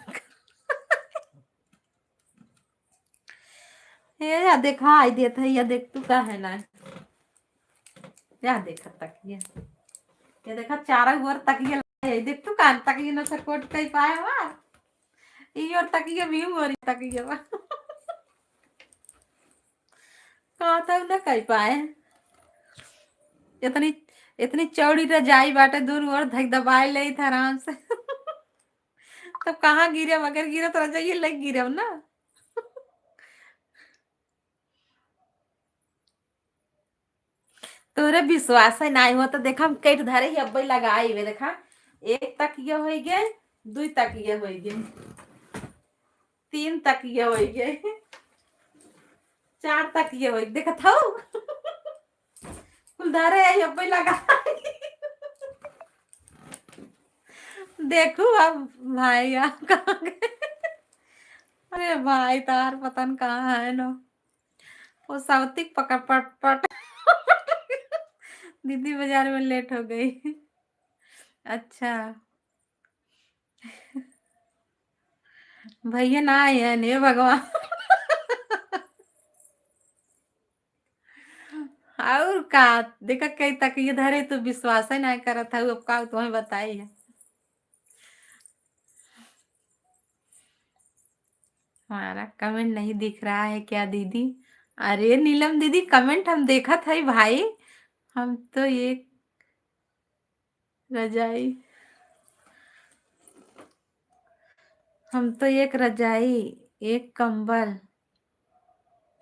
ये या देखा आई देता है, या देख तू का है ना, या देखा तकिया, ये देखा चारा गोर तकिया है, देख तू कान तकिया न सकोट कई पाए वा, ई और तकिया भी मोरी तकिया वा। कहा था न कई पाए, इतनी इतनी चौड़ी रजाई बाटे, दूर और धक दबाए ले था आराम से। तब कहाँ गिरे, अगर गिरे तो रजाई लग गिरे ना। तोरे विश्वास है नहीं हो तो देखा हम कई धरे ही अब्बे लगाई हुए, देखा एक तकिया हो गए, 2 तकिया हो गए, 3 तकिया हो गए, 4 तकिया हो, देखा था कुल धरे है अब्बे लगा। देखो अब भाई आप कहाँ गए? अरे भाई तार पतन कहाँ है ना, वो सावतिक पकड़ पट पट। दीदी बाजार में लेट हो गई। अच्छा भैया ना आए हैं ने भगवान। और का, देखा कई तक ये धरे तो विश्वास ही नहीं करा था, अब का तुम्हें बताई है। हमारा कमेंट नहीं दिख रहा है क्या दीदी? अरे नीलम दीदी कमेंट हम देखा था भाई, हम तो ये रजाई, हम तो एक रजाई, एक कंबल,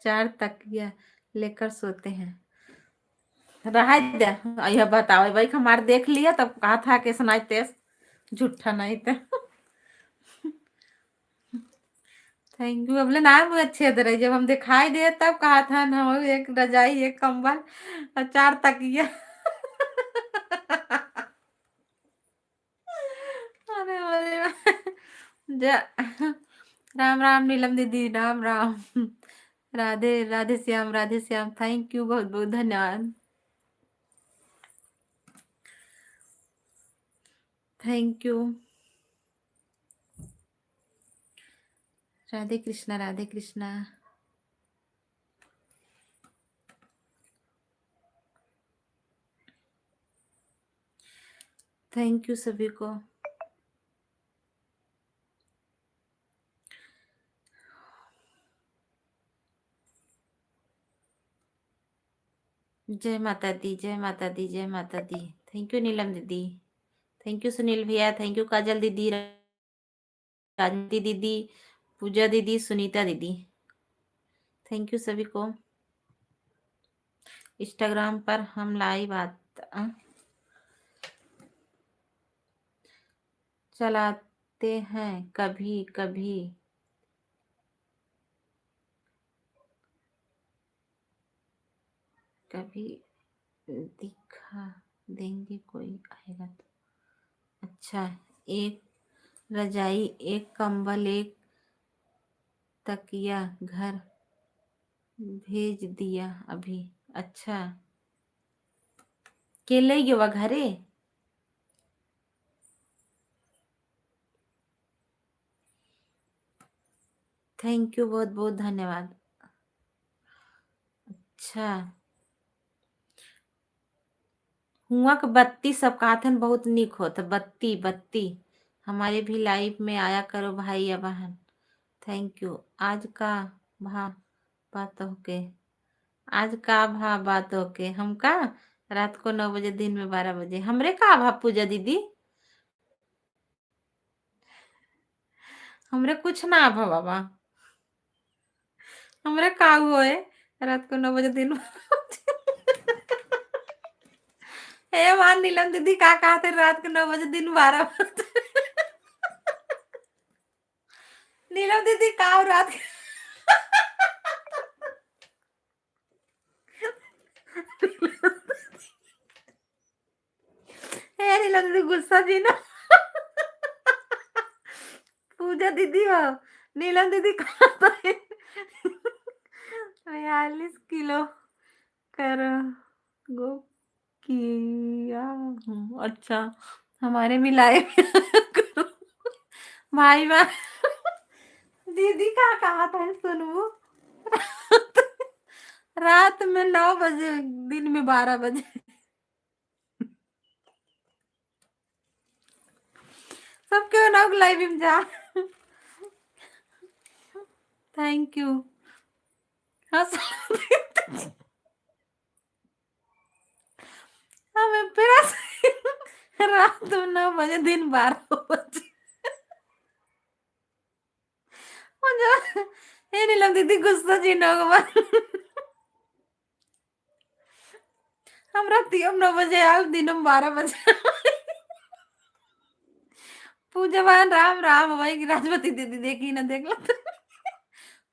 4 तकिया लेकर सोते हैं। रहा दे, यह बताओ भाई हमारे देख लिया तब कहा था कि सुनाते झूठा नहीं थे। Thank you. अबले नाम अच्छे दे रही, जब हम दिखाई दे तब कहा था ना, एक रजाई, एक कंबल और 4 तकिया। अरे जा, राम राम नीलम दीदी, राम राम। राधे राधे श्याम, राधे श्याम। थैंक यू, बहुत बहुत धन्यवाद। Thank you. Radhe Krishna, Radhe Krishna. Thank you सभी को। जय माता दी, जय माता दी, जय माता दी। थैंक यू नीलम दीदी, थैंक यू सुनील भैया, थैंक यू काजल दीदी, राजनीति दीदी, पूजा दीदी, सुनीता दीदी, थैंक यू सभी को। इंस्टाग्राम पर हम लाइव चलाते हैं कभी कभी, कभी दिखा देंगे कोई आएगा तो। अच्छा, एक रजाई, एक कंबल, एक तकिया घर भेज दिया अभी। अच्छा, के ले गए घरे। थैंक यू, बहुत बहुत धन्यवाद। अच्छा, हुआ के बत्ती सब काथन बहुत निक होत, बत्ती बत्ती हमारे भी लाइफ में आया करो भाई या बहन। Thank you. आज का भा बात होके, आज का भा बात होके हम का रात को 9 बजे, दिन में 12 बजे, हमरे का भा पूजा दीदी, हमरे कुछ ना भा बाबा, हमरे का हुए रात को 9 बजे, दिन में हे मान नीलम दीदी का कहते रात को 9 बजे, दिन 12 बजे। नीलम दीदी का रात हे नीलम दीदी गुस्सा जी ना। पूजा दीदी हो, नीलम दीदी खाता है 42 किलो कर गो किया हूँ। अच्छा, हमारे मिलाए भाई बहन। दीदी का कहा था सुनू, रात में 9 बजे, दिन में 12 बजे। सब क्यों ना लाइव में जा। Thank you. हंस हमें फिर रात में 9 बजे, दिन 12 बजे। मुझे ये नहीं लगती थी गुस्सा जी ना हम रात हम 9 बजे आए, दिन में 12 बजे। पूजा बहन राम राम भाई की राजवती दीदी देखी ना देख लो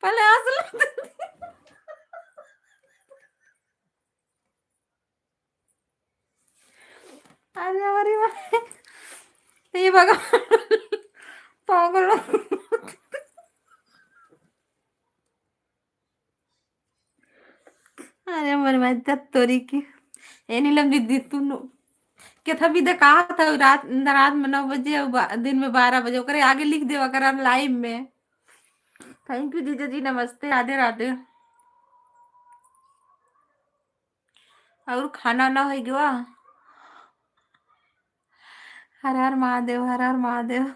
पहले हंस लो। अरे हमारी ये भगवान पागल। अरे मर मैं तोरी की ए नीलम दीदी तू के था भी देखा था रात रात में 9 बजे और दिन में 12 बजे, ओकरे आगे लिख देवा कर लाइव में। थैंक यू जीजा जी, नमस्ते, राधे राधे। और खाना ना हो गया। हर हर महादेव, हर हर महादेव।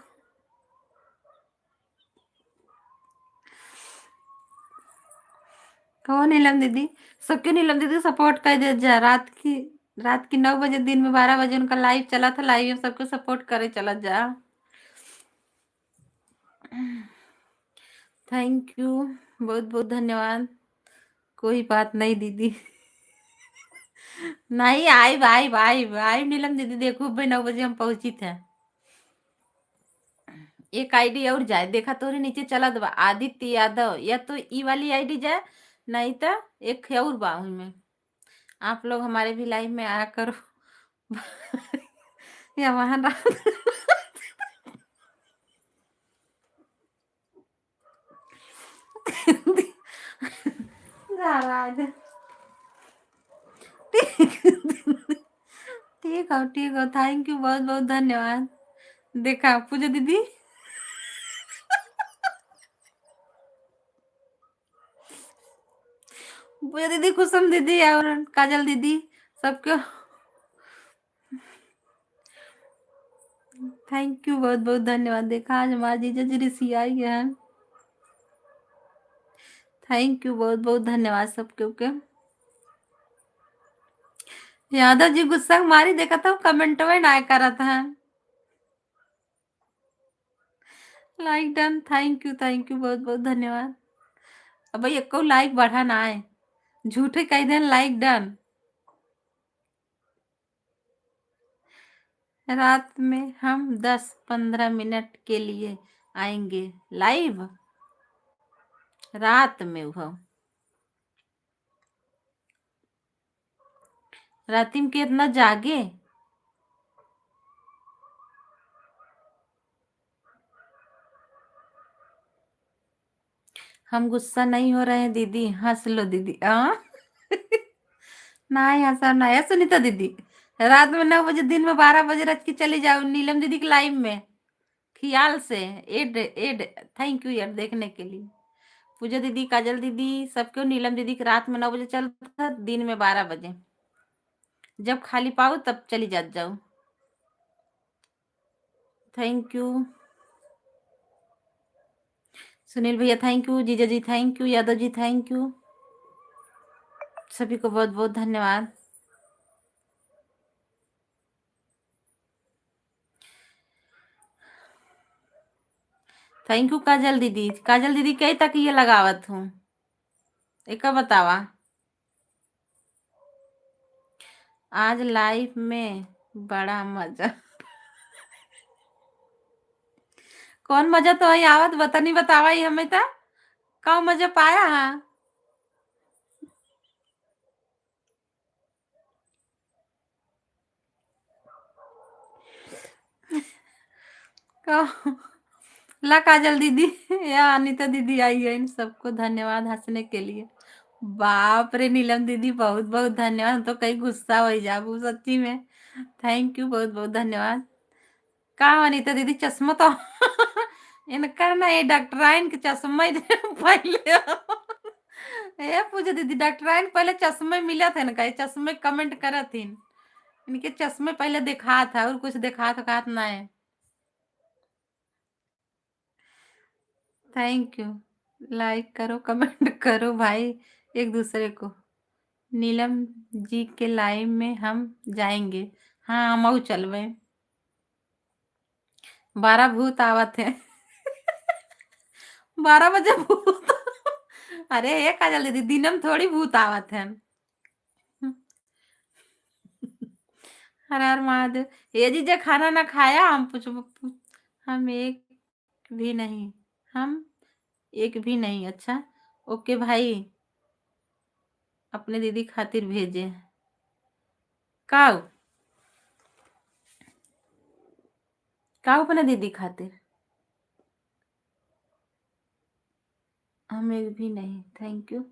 कहो नीलम दीदी, सबके नीलम दीदी सपोर्ट कर दे जा। रात की 9 बजे, दिन में 12 बजे उनका लाइव चला था, लाइव में सबको सपोर्ट करे चला जा। थैंक यू, बहुत बहुत धन्यवाद। कोई बात नहीं दीदी। नहीं आई भाई भाई भाई नीलम दीदी, देखो भाई 9 बजे हम पहुंची थे। एक आईडी और जाए, देखा तोरे नीचे चला दबा आदित्य यादव, या तो ई वाली आईडी जाए, नहीं तो एक है और बा में। आप लोग हमारे भी लाइव में आया करो। या वहां नाराज। ठीक हो, ठीक हो, थैंक यू, बहुत बहुत धन्यवाद। देखा पूजा दीदी। पूजा दीदी, कुसुम दीदी और काजल दीदी, सबको थैंक यू, बहुत बहुत धन्यवाद। देखा आज हमारी जीजा जी ऋषि आई है। थैंक यू, बहुत बहुत धन्यवाद सबके। ओके, यादव जी गुस्सा मारी देखा था कमेंट में ना करा था। लाइक डन, थैंक यू बहुत बहुत धन्यवाद। अब भाई एक लाइक बढ़ा ना है, झूठे कह दें लाइक डन। रात में हम 10-15 मिनट के लिए आएंगे लाइव, रात में वो रात में के इतना जागे। हम गुस्सा नहीं हो रहे हैं दीदी, हंस लो दीदी। ना हंसा ना है सुनीता दीदी। रात में 9 बजे, दिन में 12 बजे रख के चली जाओ नीलम दीदी के लाइव में, ख्याल से। एड एड, थैंक यू यार देखने के लिए। पूजा दीदी, काजल दीदी, सबको। नीलम दीदी के रात में 9 बजे चलता था, दिन में 12 बजे। जब खाली पाओ तब चली जाओ। थैंक यू सुनील भैया, थैंक यू जीजा जी, thank you Yadav ji, thank you सभी को बहुत बहुत धन्यवाद। थैंक यू काजल दीदी। काजल दीदी कई तक ये लगावत हूँ, एक बतावा। आज लाइफ में बड़ा मजा। कौन मजा तो वही आवत, बता नहीं बतावा ही हमें था। कौ मजा पाया है। कौ ला काजल दीदी या अनीता दीदी आई है, इन सबको धन्यवाद हंसने के लिए। बाप रे नीलम दीदी बहुत बहुत धन्यवाद, हम तो कहीं गुस्सा हो जाबू सच्ची में। थैंक यू बहुत बहुत धन्यवाद। का अनीता दीदी चश्मा तो इनका ना ये डॉक्टराइन के चश्मा ही पहले। ये पूछे दीदी डॉक्टराइन पहले चश्मे मिला था इनका, ये चश्मे कमेंट करा थी, इनके चश्मे पहले दिखा था और कुछ दिखा था कहा ना है। थैंक यू, लाइक करो कमेंट करो भाई एक दूसरे को। नीलम जी के लाइव में हम जाएंगे। हाँ मऊ चलवे, 12 भूत आवत है। 12 बजे भूत। अरे एक आ जल्दी दिनम थोड़ी भूत आवत है। हर हर महादेव। ये जीजा खाना ना खाया, हम हम एक भी नहीं, हम एक भी नहीं। अच्छा ओके भाई, अपने दीदी खातिर भेजे। काऊ काऊ अपने दीदी खातिर, हम एक भी नहीं। Thank you.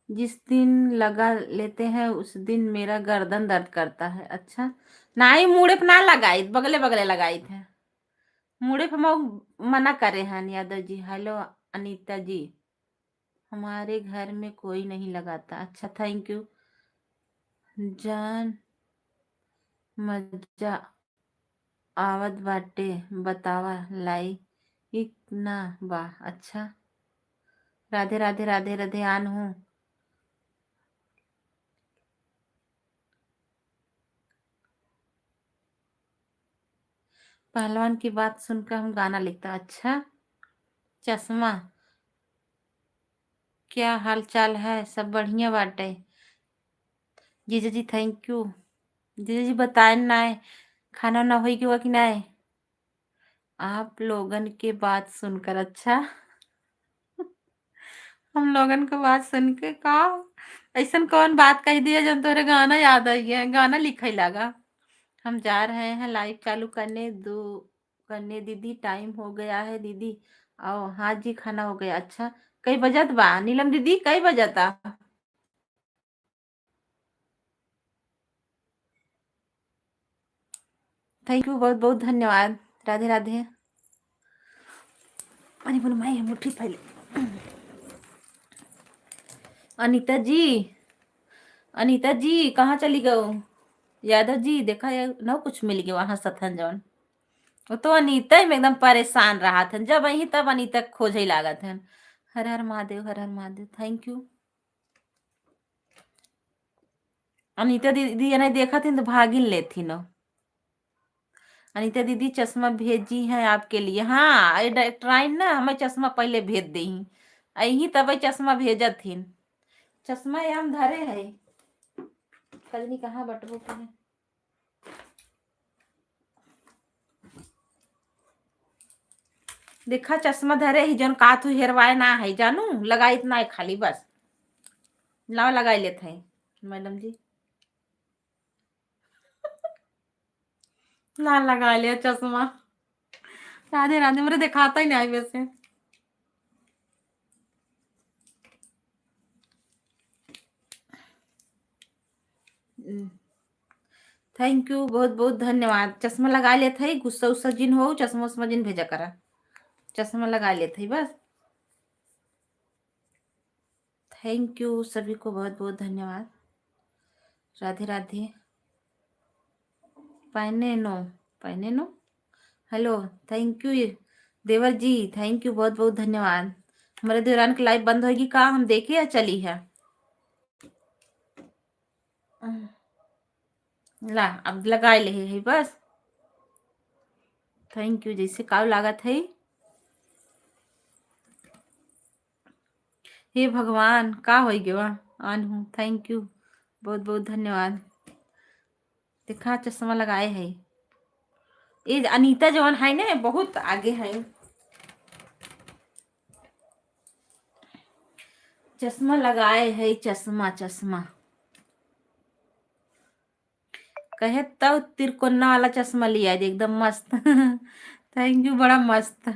जिस दिन लगा लेते हैं उस दिन मेरा गर्दन दर्द करता है। अच्छा नाई मुड़े पे ना लगाई, बगले बगले लगाई थे मुड़े पे। मना करे हैं यादव जी। हेलो अनीता जी, हमारे घर में कोई नहीं लगाता। अच्छा थैंक यू जान, मजा आवत बाटे बतावा लाई ना बा। अच्छा राधे राधे राधे राधे आन हूँ। पहलवान की बात सुनकर हम गाना लिखता। अच्छा चश्मा, क्या हाल चाल है, सब बढ़िया बाटे। जीजा जी थैंक यू। जीजा जी बताए ना खाना ना होई कि हुआ कि ना आप लोगन के बात सुनकर। अच्छा हम लोगन के बात सुन के का ऐसा कौन बात कह दिया जब तोरे गाना याद आई है, गाना लिखे लगा। हम जा रहे हैं लाइव चालू करने दो, करने दीदी टाइम हो गया है दीदी। आओ हाँ जी खाना हो गया। अच्छा कई बजत बा नीलम दीदी, कई बजता। थैंक यू बहुत बहुत धन्यवाद। राधे राधे। अरे बोलो मैं मुट्ठी पहले। अनीता जी, अनीता जी कहाँ चली गओ। यादव जी देखा यार ना कुछ मिल गया वहां सथन जौन। वो तो अनीता ही में एकदम परेशान रहा था, जब वही तब अनीता खोज ही लागत है। हर हर महादेव, हर हर महादेव। Thank you. अनीता दीदी नहीं देखा थी तो भागिन लेती न। अनीता दीदी चश्मा भेजी है आपके लिए। हाँ ट्राइन ना हमें चश्मा पहले भेज दी। अही तब चश्मा भेजत थी। चश्मा यहाँ धरे है। कजनी कहाँ बटबो के है। देखा चश्मा धरे ही जौन का तू हेरवाए ना है जानू लगा इतना है खाली बस। लाओ लगाई लेते हैं मैडम जी। ना लगा लिया चश्मा। राधे राधे मेरे दिखाता ही नहीं वैसे। थैंक यू बहुत बहुत धन्यवाद। चश्मा लगा लेते है गुस्सा उस्सा जिन हो चश्मा उस्मा जिन भेजा करा। चश्मा लगा लेते है बस। थैंक यू सभी को बहुत बहुत धन्यवाद। राधे राधे। पहने नो। हेलो थैंक यू देवर जी। थैंक यू बहुत बहुत धन्यवाद। हमारे देवरान की लाइव बंद होगी का हम देखे या चली है। ला अब लगा ले है बस। थैंक यू जैसे काव लागत है। हे भगवान का हो गया आन हूँ। थैंक यू बहुत बहुत धन्यवाद। देखा चश्मा लगाए है। ये अनीता जवान है ना बहुत आगे है। चश्मा लगाए है चश्मा चश्मा कहे तब तिरकोना वाला चश्मा लिया है एकदम मस्त। थैंक यू बड़ा मस्त।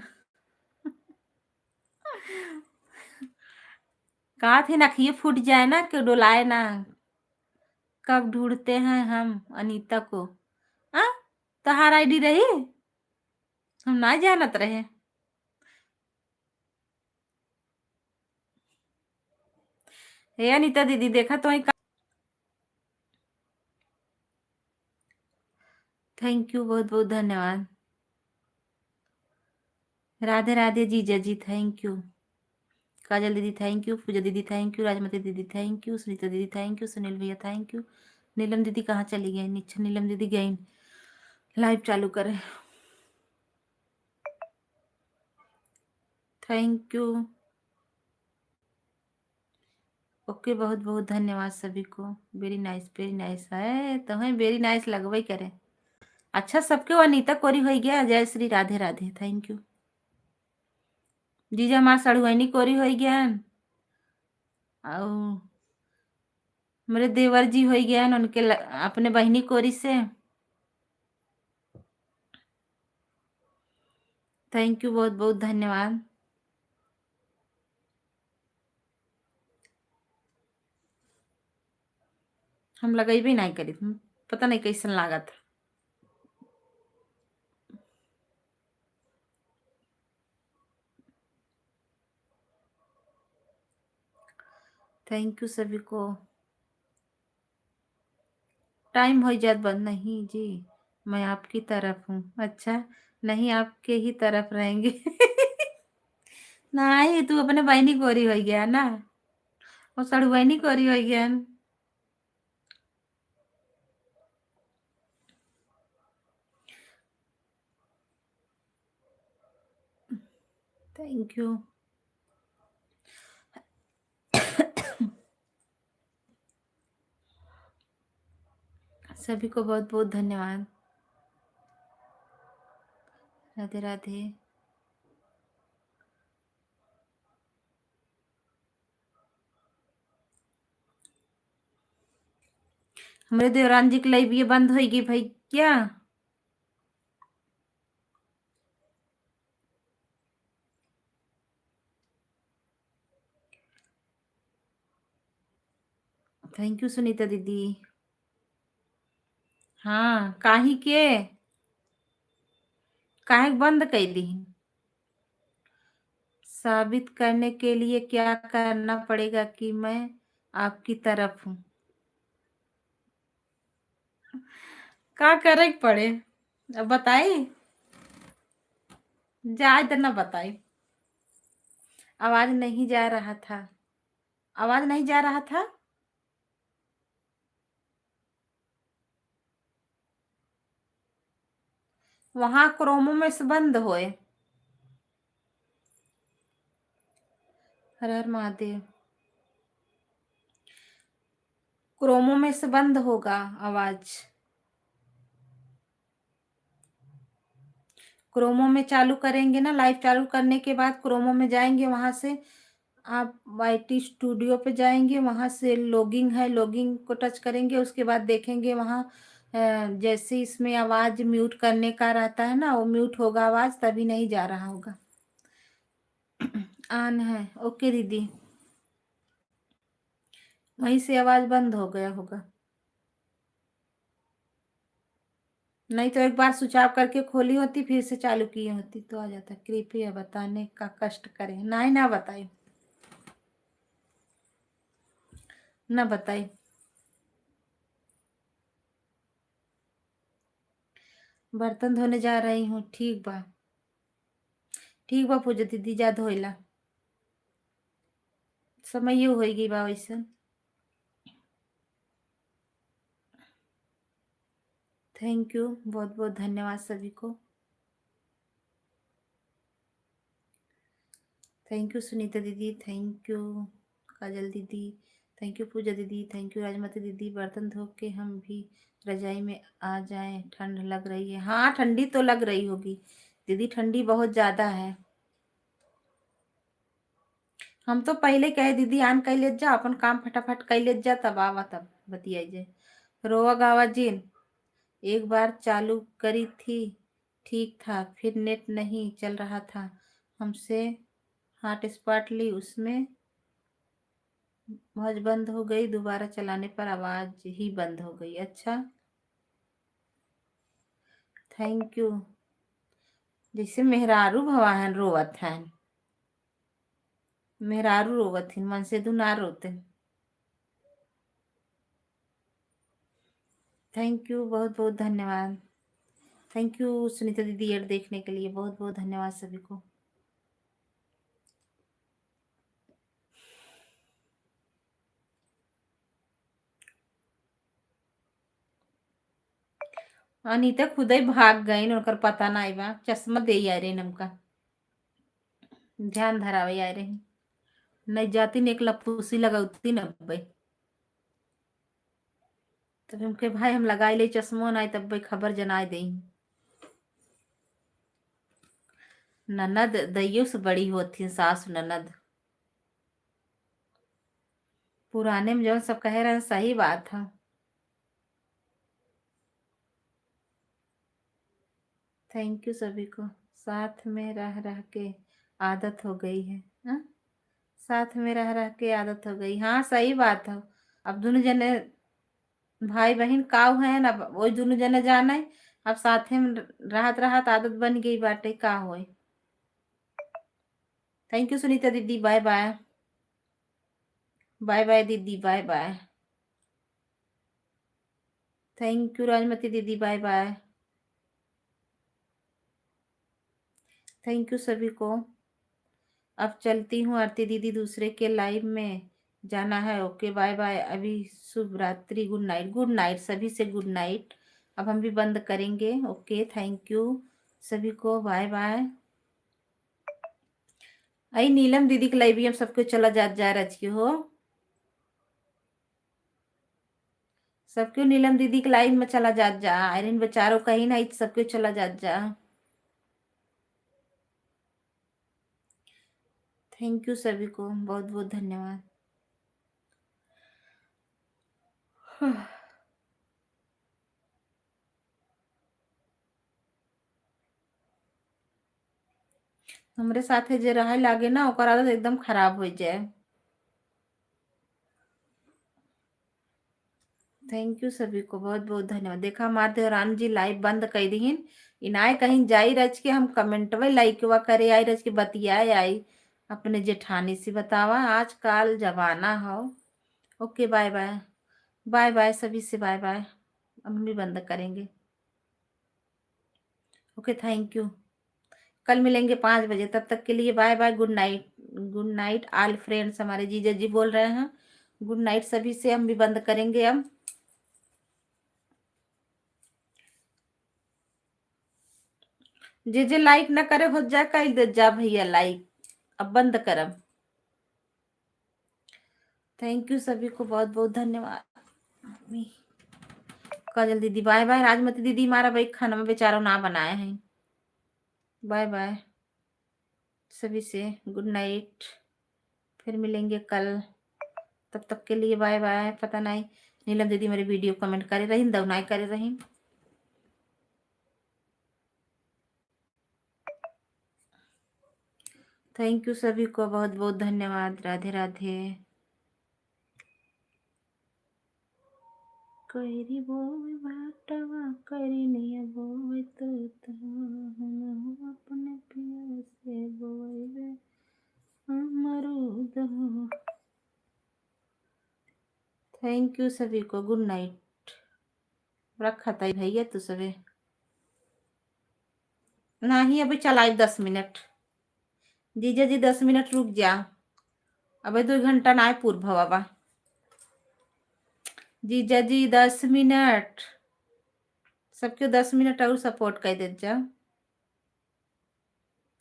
कहा थे ना कि ये फूट जाए ना कि डोलाए ना। कब ढूंढते हैं हम अनीता को। आ तहार आईडी रही हम ना जानत रहे। हे अनीता दीदी देखा तो थैंक यू बहुत बहुत धन्यवाद। राधे राधे जीजा जी थैंक यू। काजल दीदी थैंक यू। पूजा दीदी थैंक यू। राजमती दीदी थैंक यू। सुनीता दीदी थैंक यू। सुनील भैया थैंक यू। नीलम दीदी कहाँ चली गई। नीचे नीलम दीदी गई लाइव चालू करे। Thank you. ओके बहुत बहुत धन्यवाद सभी को। वेरी नाइस है तो है वेरी नाइस लगवाई करे। अच्छा सबके अनीता कोरी हो गया। जय श्री राधे राधे थैंक यू। जीजा माँ सड़ुआनी कोरी हो गया। और मेरे देवर जी हो गया उनके अपने बहनी कोरी से। थैंक यू बहुत बहुत धन्यवाद। हम लगाई भी नहीं करी पता नहीं कैसन लागत। थैंक यू सभी को। टाइम हो जात बंद नहीं जी। मैं आपकी तरफ हूँ। अच्छा नहीं आपके ही तरफ रहेंगे। नहीं तू अपने बहनी कोरी हो गया ना। वो सड़ू बहनी कोरी हो गया। Thank you. सभी को बहुत बहुत धन्यवाद। राधे राधे। हमारे देवरान जी की लाइव ये बंद होगी भाई क्या। थैंक यू सुनीता दीदी। हाँ काहे बंद कैली। साबित करने के लिए क्या करना पड़ेगा कि मैं आपकी तरफ हूँ। क्या करे पड़े अब बताई। जा इधर ना बताई। आवाज नहीं जा रहा था। आवाज नहीं जा रहा था। वहां क्रोमो में से बंद होए। हर हर महादेव। क्रोमो में से बंद होगा आवाज। क्रोमो में चालू करेंगे ना, लाइव चालू करने के बाद क्रोमो में जाएंगे, वहां से आप वाईटी स्टूडियो पे जाएंगे, वहां से लॉगिंग है, लॉगिंग को टच करेंगे, उसके बाद देखेंगे वहां जैसे इसमें आवाज म्यूट करने का रहता है ना, वो म्यूट होगा आवाज, तभी नहीं जा रहा होगा। ऑन है। ओके दीदी। वहीं से आवाज बंद हो गया होगा। नहीं तो एक बार स्विच ऑफ करके खोली होती, फिर से चालू की होती तो आ जाता। कृपया बताने का कष्ट करें। नहीं ना बताई, ना बताई। बर्तन धोने जा रही हूँ। ठीक बा, ठीक बा पूजा दीदी, जा धोइला। समय होगी बा वैसे। थैंक यू, बहुत बहुत धन्यवाद सभी को। थैंक यू सुनीता दीदी, थैंक यू काजल दीदी, थैंक यू पूजा दीदी, थैंक यू राजमती दीदी। बर्तन धो के हम भी रजाई में आ जाएं, ठंड लग रही है। हाँ ठंडी तो लग रही होगी दीदी, ठंडी बहुत ज्यादा है। हम तो पहले कहे दीदी आन कह ले जा, अपन काम फटाफट कह ले जा, तब आवा तब बतियाई जाए। रोवा गावा जीन एक बार चालू करी थी, ठीक था, फिर नेट नहीं चल रहा था हमसे, हॉटस्पॉट ली, उसमें आवाज बंद हो गई, दोबारा चलाने पर आवाज ही बंद हो गई। अच्छा थैंक यू। जैसे मेहरारू भवाहन रोवत है, मेहरारू रोवत हिन, मन से दुना रोते। थैंक यू, बहुत बहुत धन्यवाद। थैंक यू सुनीता दीदी एड देखने के लिए, बहुत बहुत धन्यवाद सभी को। अनीता खुद ही भाग गई, उनकर पता नहीं बा, चश्मा दे आ रही नमका, ध्यान धरावे आ रही। नहीं जाती ने एक लपूसी लगाती न भाई, तब हमके भाई हम लगाई ले चश्मो नहीं, तब भाई खबर जनाए दे। ननद दैयो से बड़ी होती सास ननद। पुराने में जो सब कह रहे हैं सही बात है। थैंक यू सभी को। साथ में रह रह के आदत हो गई है। हाँ? साथ में रह रह के आदत हो गई, हाँ सही बात है। अब दोनों जने भाई बहन काऊ है ना, वही दोनों जने जाना है। अब साथे में रहत रहत आदत बन गई बाटे, का होए। थैंक यू सुनीता दीदी, बाय बाय। बाय बाय दीदी, bye bye. Thank you Rajmati दीदी, बाय बाय। थैंक यू सभी को। अब चलती हूँ आरती दीदी, दूसरे के लाइव में जाना है। Okay bye bye. अभी शुभ रात्रि, गुड नाइट, गुड नाइट सभी से, गुड नाइट। अब हम भी बंद करेंगे। ओके थैंक यू सभी को, बाय बाय। आई नीलम दीदी के लाइव भी हम सबको चला जा रच के हो, सबको नीलम दीदी के लाइव में चला जा आयरन बेचारो कहीं नहीं, सबको चला जा। थैंक यू सभी को, बहुत बहुत धन्यवाद। हमरे साथे जे रहे लागे ना, ओकर आदत एकदम खराब हो जाए। थैंक यू सभी को, बहुत बहुत धन्यवाद। देखा हमारे देवरान जी लाइव बंद कर दीन, इनाए कहीं जाई रच के हम कमेंटवे लाइकवा करे आई, रच के बतियाए आई अपने जेठानी से। बतावा आजकल जमाना हो। Okay bye bye, bye bye सभी से, बाय बाय। हम भी बंद करेंगे। Okay thank you. कल मिलेंगे 5 बजे, तब तक के लिए bye bye, good night. Good night all friends, हमारे जीजा जी बोल रहे हैं गुड नाइट सभी से, हम भी बंद करेंगे अब। जे लाइक ना करे हो जा कह दे जा भैया लाइक। अब बंद करम। थैंक यू सभी को बहुत बहुत धन्यवाद। काजल दीदी बाय बाय। राजमती दीदी हमारा भाई खाना में बेचारा ना बनाए हैं। बाय बाय सभी से। Good night. फिर मिलेंगे कल। तब तक के लिए बाय बाय। पता नहीं नीलम दीदी मेरे वीडियो कमेंट करे रही दवनाई करे रही। थैंक यू सभी को बहुत बहुत धन्यवाद। राधे राधे। कोई बोवे बाटवा करी नहीं बोवे तो हम अपने पिया से बोवे अमरूद हो। थैंक यू सभी को। Good night. रखा था भैया तू सभी नहीं अभी चलाई 10 मिनट। जीजा जी 10 मिनट रुक जा। अबे 2 घंटा ना पूर्व बाबा। जीजा जी 10 मिनट। सबके 10 मिनट और सपोर्ट कर दे जा।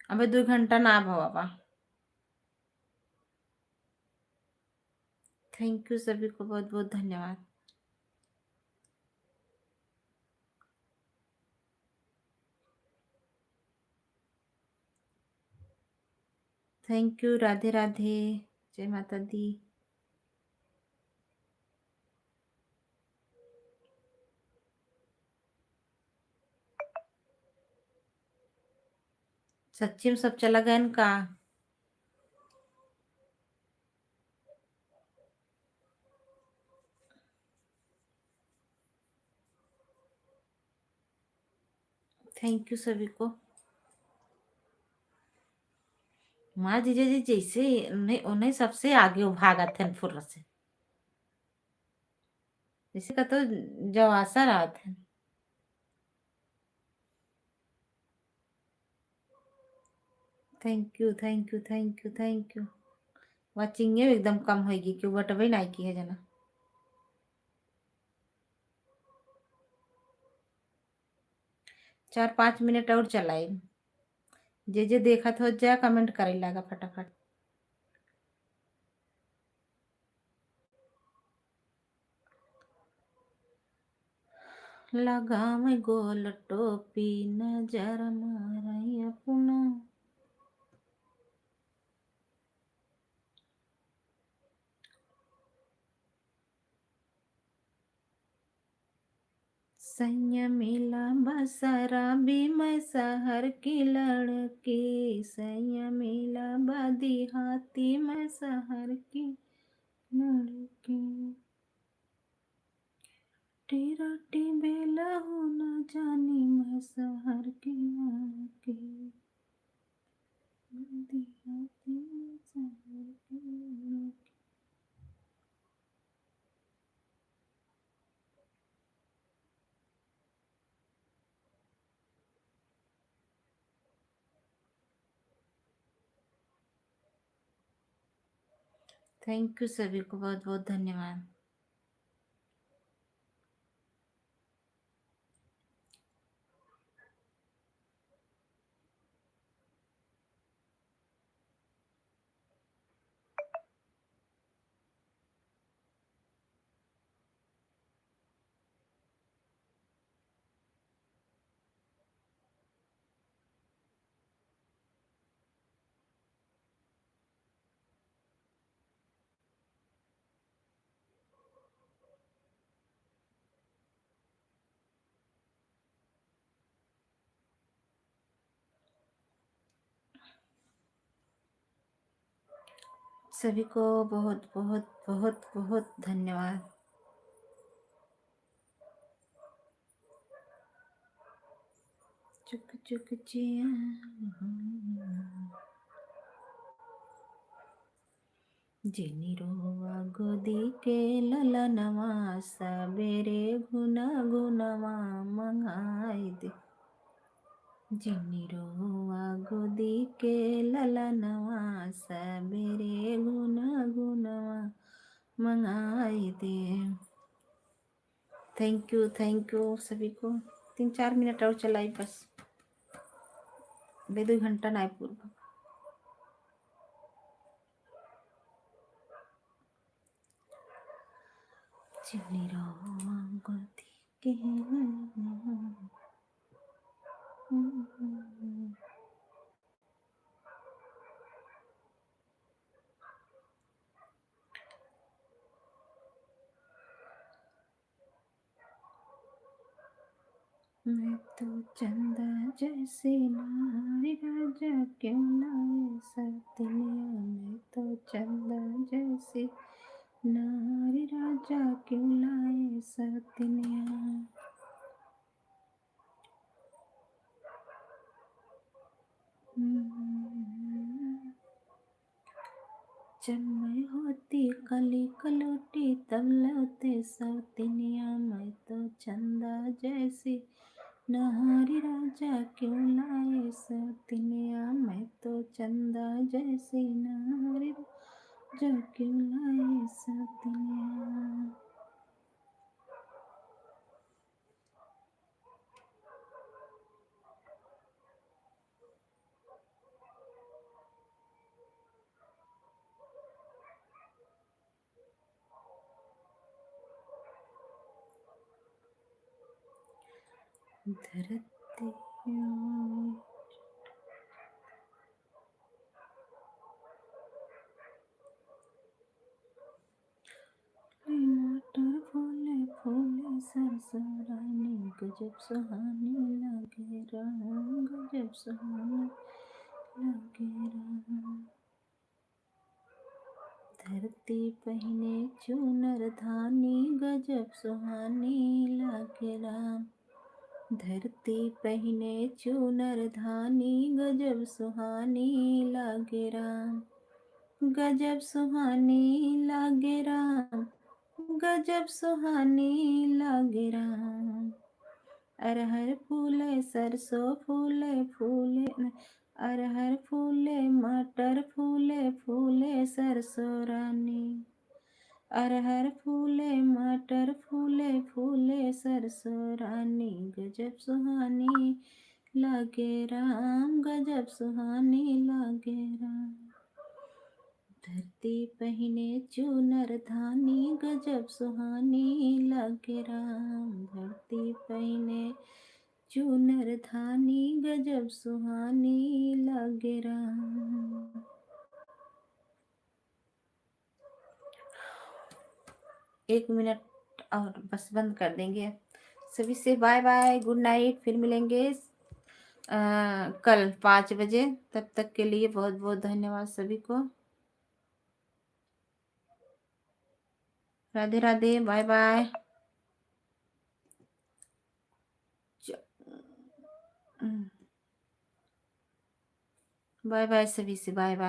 अबे 2 घंटा ना बाबा। थैंक यू सभी को बहुत बहुत धन्यवाद। Thank you. राधे राधे। जय माता दी। सच्ची में सब चला गया इनका। थैंक यू सभी को। माँ जीजा जी जैसे उन्हें उन्हें सबसे आगे भागा थे फुर्र से। जैसे का तो जवासा रहा था। Thank you thank you thank you thank you. Watching एकदम कम होगी क्यों बटवे नहीं की है जना। 4-5 मिनट और चलाए। जे देखा तो जा कमेंट करे लगा फटाफट। लगा मैं गोल टोपी नजर मारा अपना। संयमीला बसरा भी मैं शहर की लड़की। संयमीला बदी हाथी मैं शहर की लड़की। टीरटी बेला हो न जानी मैं शहर की लड़की। बदी हाथी मैं शहर की लड़की। थैंक यू सभी को बहुत बहुत धन्यवाद। सभी को बहुत बहुत बहुत बहुत धन्यवाद। चुक चुक जिया जिनी रोवा गोदी के ललनवा सबेरे गुना गुनवा मंगाई दे। जिनी रोवा गोदी के ललनवा सबेरे गुना गुनवा मंगाई दे। थैंक यू सभी को। 3-4 मिनट और चलाई बस। बे 2 घंटा नहीं पूर्व चिनी गलती के मैं तो चंदा जैसे नारी राजा क्यों लाए सतिया मैं तो चंदा जैसे नारी राजा क्यों लाए सतिया जब मैं होती कली कलोटी तब लौटे सौतिनिया मैं तो चंदा जैसी नारी राजा क्यों लाए सौतिनिया मैं तो चंदा जैसी नारी राजा क्यों लाए सौतिनिया धरती मटर फूले फूले सरसरानी गजब सुहानी लगे रंग गजब सुहानी लगे रंग धरती पहने चूनर धानी गजब सुहानी लगे राम धरती पहने चूनर धानी गजब सुहानी लागे राम गजब सुहानी लागे राम गजब सुहानी लागे राम अरहर फूले सरसों फूले फूले अरहर फूले मटर फूले फूले सरसों रानी अरहर फूले मटर फूले फूले सरसों रानी गजब सुहानी लागे राम गजब सुहानी लागे राम धरती पहने चूनर धानी गजब सुहानी लागे राम धरती पहने चूनर धानी गजब सुहानी लागे राम 1 मिनट और बस बंद कर देंगे सभी से बाय बाय गुड नाइट फिर मिलेंगे कल 5 बजे तब तक के लिए बहुत बहुत धन्यवाद सभी को Radhe Radhe bye bye bye bye सभी से बाय बाय